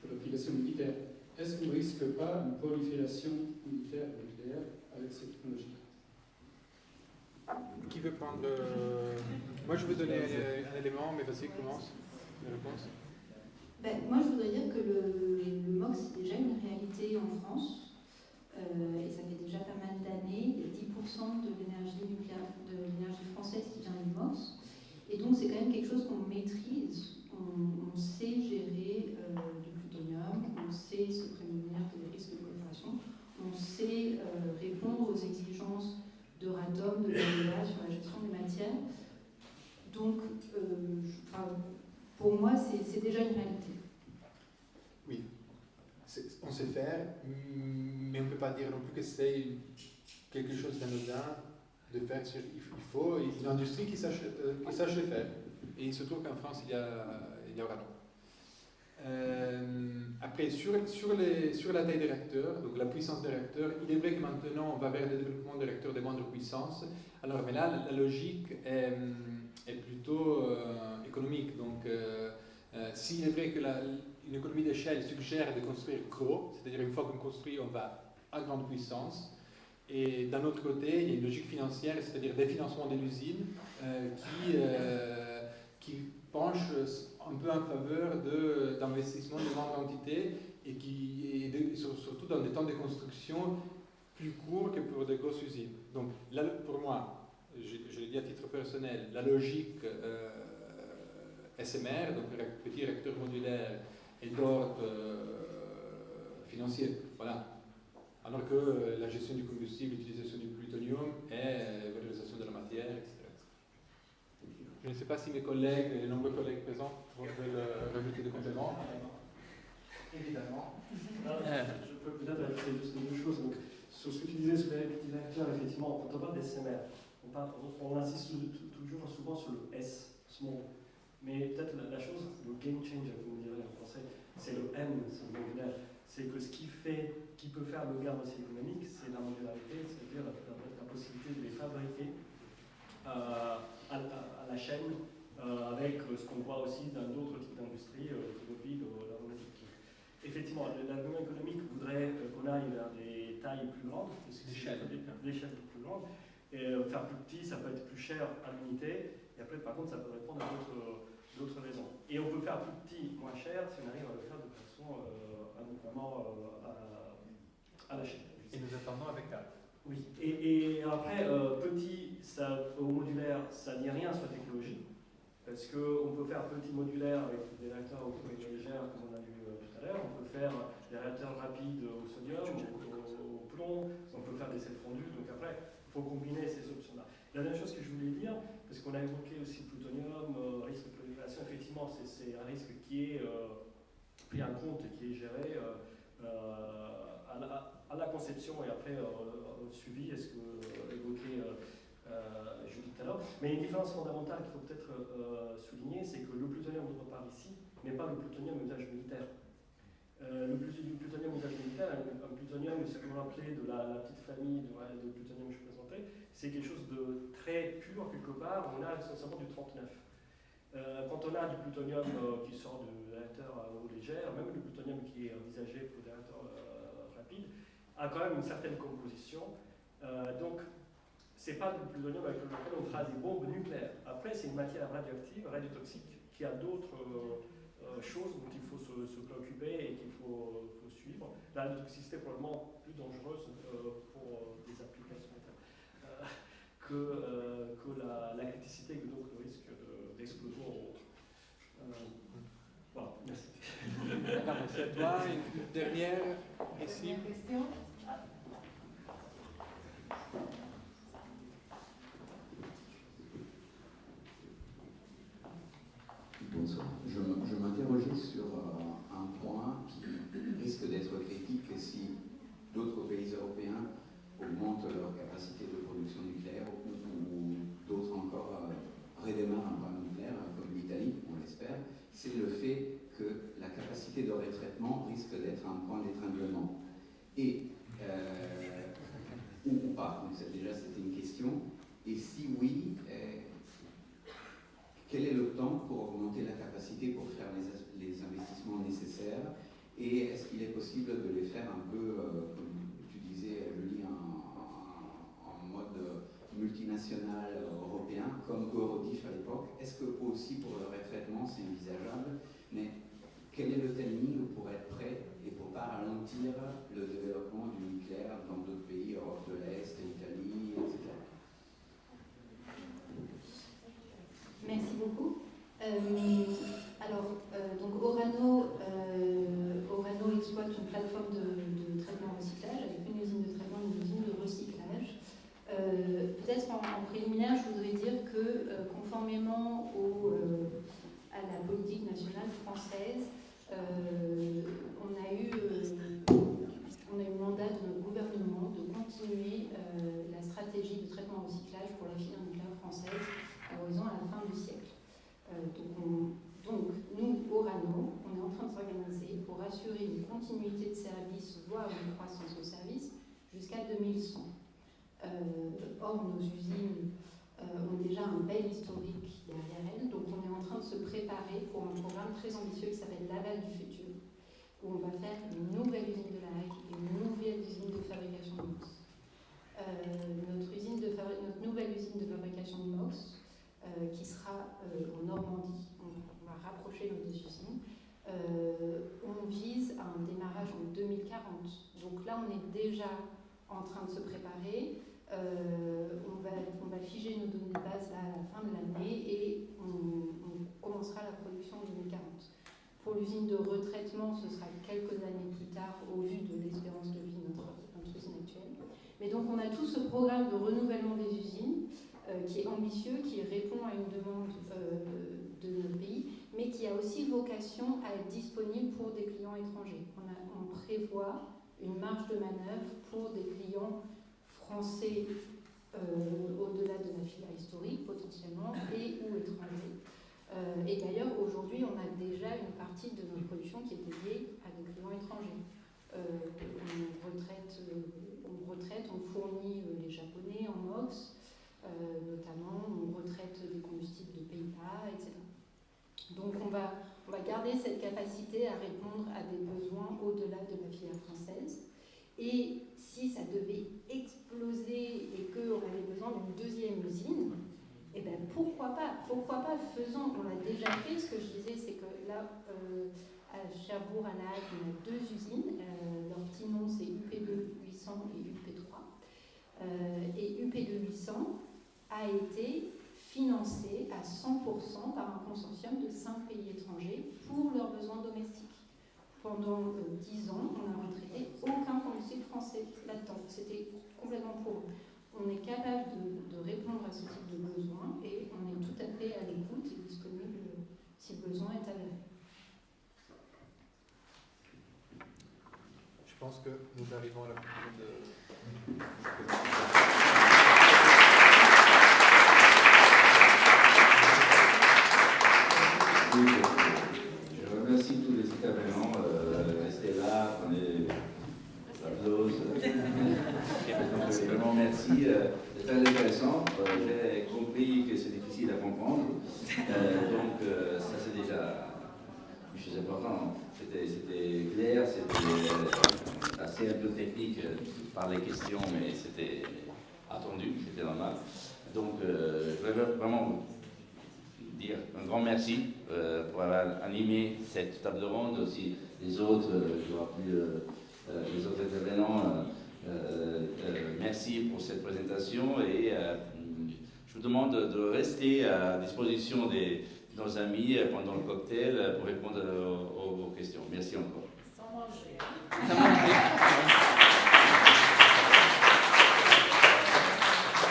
l'application militaire. Est-ce qu'on ne risque pas une prolifération militaire nucléaire avec cette technologie? Qui veut prendre Moi, je veux donner un élément, mais vas-y, commence la réponse. Moi, je voudrais dire que le MOX, c'est déjà une réalité en France. Et ça fait déjà pas mal d'années, il y a 10% de l'énergie nucléaire, de l'énergie française qui vient du MOX. Et donc c'est quand même quelque chose qu'on maîtrise. On sait gérer du plutonium, on sait se prémunir des risques de prolifération, on sait répondre aux exigences d'Euratom, de l'AEA sur la gestion des matières. Donc pour moi c'est déjà une réalité. Oui. On sait faire, mais on ne peut pas dire non plus que c'est quelque chose d'anodin de faire. Il faut une industrie qui sache le faire. Et il se trouve qu'en France, il y aura non. Après, sur la taille des réacteurs, donc la puissance des réacteurs, il est vrai que maintenant, on va vers le développement des réacteurs de moindre puissance. Alors, mais là, la logique est plutôt économique. Donc, s'il est vrai que une économie d'échelle suggère de construire gros, c'est-à-dire une fois qu'on construit, on va à grande puissance. Et d'un autre côté, il y a une logique financière, c'est-à-dire des financements de l'usine qui penche un peu en faveur d'investissements de grande quantité et surtout dans des temps de construction plus courts que pour des grosses usines. Donc là, pour moi, je le dis à titre personnel, la logique SMR, donc petit réacteur modulaire, est d'ordre financier. Voilà. Alors que la gestion du combustible, l'utilisation du plutonium et la valorisation de la matière, etc. Je ne sais sais pas si mes collègues, les nombreux collègues présents, veulent rajouter des compléments. Évidemment. Je peux peut-être ajouter juste deux choses. Donc, sur ce que tu disais sur les petits acteurs, effectivement, quand on parle d'SMR, on insiste toujours souvent sur le S, small. Mais peut-être la chose, le game changer, comme on dirait en français, c'est le M, c'est le modulaire. C'est que ce qui peut faire le gain aussi économique, c'est la modularité, c'est-à-dire la possibilité de les fabriquer à la chaîne, avec ce qu'on voit aussi dans d'autres types d'industries, l'automobile ou l'aéronautique. Effectivement, l'argument économique voudrait qu'on aille vers des tailles plus grandes, des chaînes plus grandes, et faire plus petit, ça peut être plus cher à l'unité, et après, par contre, ça peut répondre à d'autres raisons. Et on peut faire plus petit, moins cher, si on arrive à le faire de façon indépendamment à la chaîne. Et nous attendons avec hâte. Oui, et après, petit au modulaire, ça dit rien sur la technologie, parce qu'on peut faire petit modulaire avec des réacteurs au légère, comme on a vu tout à l'heure, on peut faire des réacteurs rapides au sodium, au plomb, on peut faire des sels fondus, donc après, il faut combiner ces options-là. La dernière chose que je voulais dire, parce qu'on a évoqué aussi le plutonium, risque de prolifération, effectivement, c'est un risque qui est pris en compte et qui est géré à la conception et après au suivi, est-ce que évoqué Julie tout à l'heure. Mais une différence fondamentale qu'il faut peut-être souligner, c'est que le plutonium dont on parle ici n'est pas le plutonium d'usage militaire. Le plutonium d'usage militaire, un plutonium, ce que vous rappelez de la petite famille de plutonium que je présentais, c'est quelque chose de très pur quelque part. On a essentiellement du 39. Quand on a du plutonium qui sort de réacteurs à eau légère, même le plutonium qui est envisagé pour des réacteurs rapides, a quand même une certaine composition. Donc, c'est pas du plutonium avec lequel on fera des bombes nucléaires. Après, c'est une matière radioactive, radiotoxique, qui a d'autres choses dont il faut se préoccuper et qu'il faut suivre. La radiotoxicité est probablement plus dangereuse pour des applications que la criticité et donc le risque d'explosion ou autre. Voilà, merci. Merci à toi. Une dernière ici. Dernière question. Bonsoir. Je m'interrogeais sur un point qui risque d'être critique si d'autres pays européens augmentent leur capacité de production nucléaire ou d'autres encore redémarrent un programme nucléaire, comme l'Italie, on l'espère, c'est le fait que la capacité de retraitement risque d'être un point d'étranglement. Et, ou pas, donc déjà c'était une question. Et si oui, quel est le temps pour augmenter la capacité pour faire les investissements nécessaires? Et est-ce qu'il est possible de les faire un peu, comme tu disais, Julie, en mode multinational européen, comme Eurodif à l'époque? Est-ce que aussi pour le retraitement c'est envisageable? Mais quel est le timing pour être prêt et pour ne pas ralentir le développement du nucléaire dans d'autres pays, Europe de l'Est, Italie, etc. Merci beaucoup. Donc Orano exploite une plateforme de traitement recyclage avec une usine de traitement et une usine de recyclage. Peut-être en préliminaire, je voudrais dire que conformément à la politique nationale française, on a eu mandat de notre gouvernement de continuer la stratégie de traitement recyclage pour la filière nucléaire française à horizon à la fin du siècle. Donc, nous, Orano, on est en train de s'organiser pour assurer une continuité de service, voire une croissance au service, jusqu'à 2100. Or, nos usines ont déjà un bel historique derrière elles, donc on est en train de se préparer pour un programme très ambitieux qui s'appelle l'Aval du futur, où on va faire une nouvelle usine de La Haye et une nouvelle usine de fabrication de MOX. Notre nouvelle usine de fabrication de MOX, qui sera en Normandie, on va rapprocher nos deux usines, on vise à un démarrage en 2040. Donc là, on est déjà en train de se préparer. On va figer nos données de base là, à la fin de l'année et on commencera la production en 2040. Pour l'usine de retraitement, ce sera quelques années plus tard au vu de l'espérance de vie de notre usine actuelle. Mais donc on a tout ce programme de renouvellement des usines qui est ambitieux, qui répond à une demande a aussi vocation à être disponible pour des clients étrangers. On prévoit une marge de manœuvre pour des clients français au-delà de la filière historique potentiellement et ou étrangers. Et d'ailleurs, aujourd'hui, on a déjà une partie de notre production qui est dédiée à des clients étrangers. On fournit les Japonais en MOX, notamment, on retraite des combustibles de Pays-Bas, etc. Donc on va garder cette capacité à répondre à des besoins au-delà de la filière française. Et si ça devait exploser et qu'on avait besoin d'une deuxième usine, eh ben pourquoi pas, faisons, on l'a déjà fait. Ce que je disais, c'est que là, à Cherbourg, à La Hague, on a 2 usines. Leur petit nom, c'est UP2 800 et UP3. Et UP2 800 a été financé à 100% par un consortium de 5 pays étrangers pour leurs besoins domestiques. Pendant 10 ans, on n'a retraité aucun combustible français là-dedans. C'était complètement pour eux. On est capable de répondre à ce type de besoin et on est tout à fait à l'écoute et disponible si le besoin est avéré. Je pense que nous arrivons à la conclusion de Je remercie tous les intervenants, restez là, prenez l'applause. Vraiment merci, c'est très intéressant. J'ai compris que c'est difficile à comprendre, donc ça c'est déjà une chose importante. C'était clair, c'était assez un peu technique par les questions, mais c'était attendu, c'était normal. Donc je voudrais vraiment dire un grand merci pour avoir animé cette table ronde, aussi les autres, je vois plus les autres intervenants. Merci pour cette présentation et je vous demande de rester à disposition de nos amis pendant le cocktail pour répondre aux questions. Merci encore. Sans manger. Sans manger.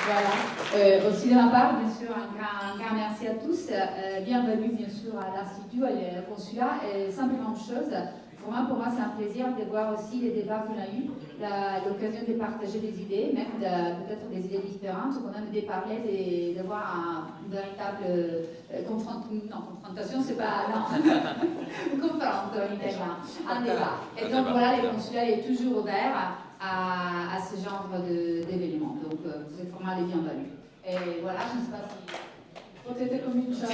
Voilà. Aussi de ma part, bien sûr, un grand merci à tous. Bienvenue, bien sûr, à l'Institut et au consulat. Et simplement une chose, pour moi, c'est un plaisir de voir aussi les débats qu'on a eus, l'occasion de partager des idées, même peut-être des idées différentes, ou même de parler, d'avoir une véritable confrontation, c'est pas, non, une conférence en italien, un débat. Et donc voilà, les consulats est toujours ouvert à ce genre d'événements. Donc vous êtes vraiment les bienvenus. Et voilà, je ne sais pas si... Potete cominciare.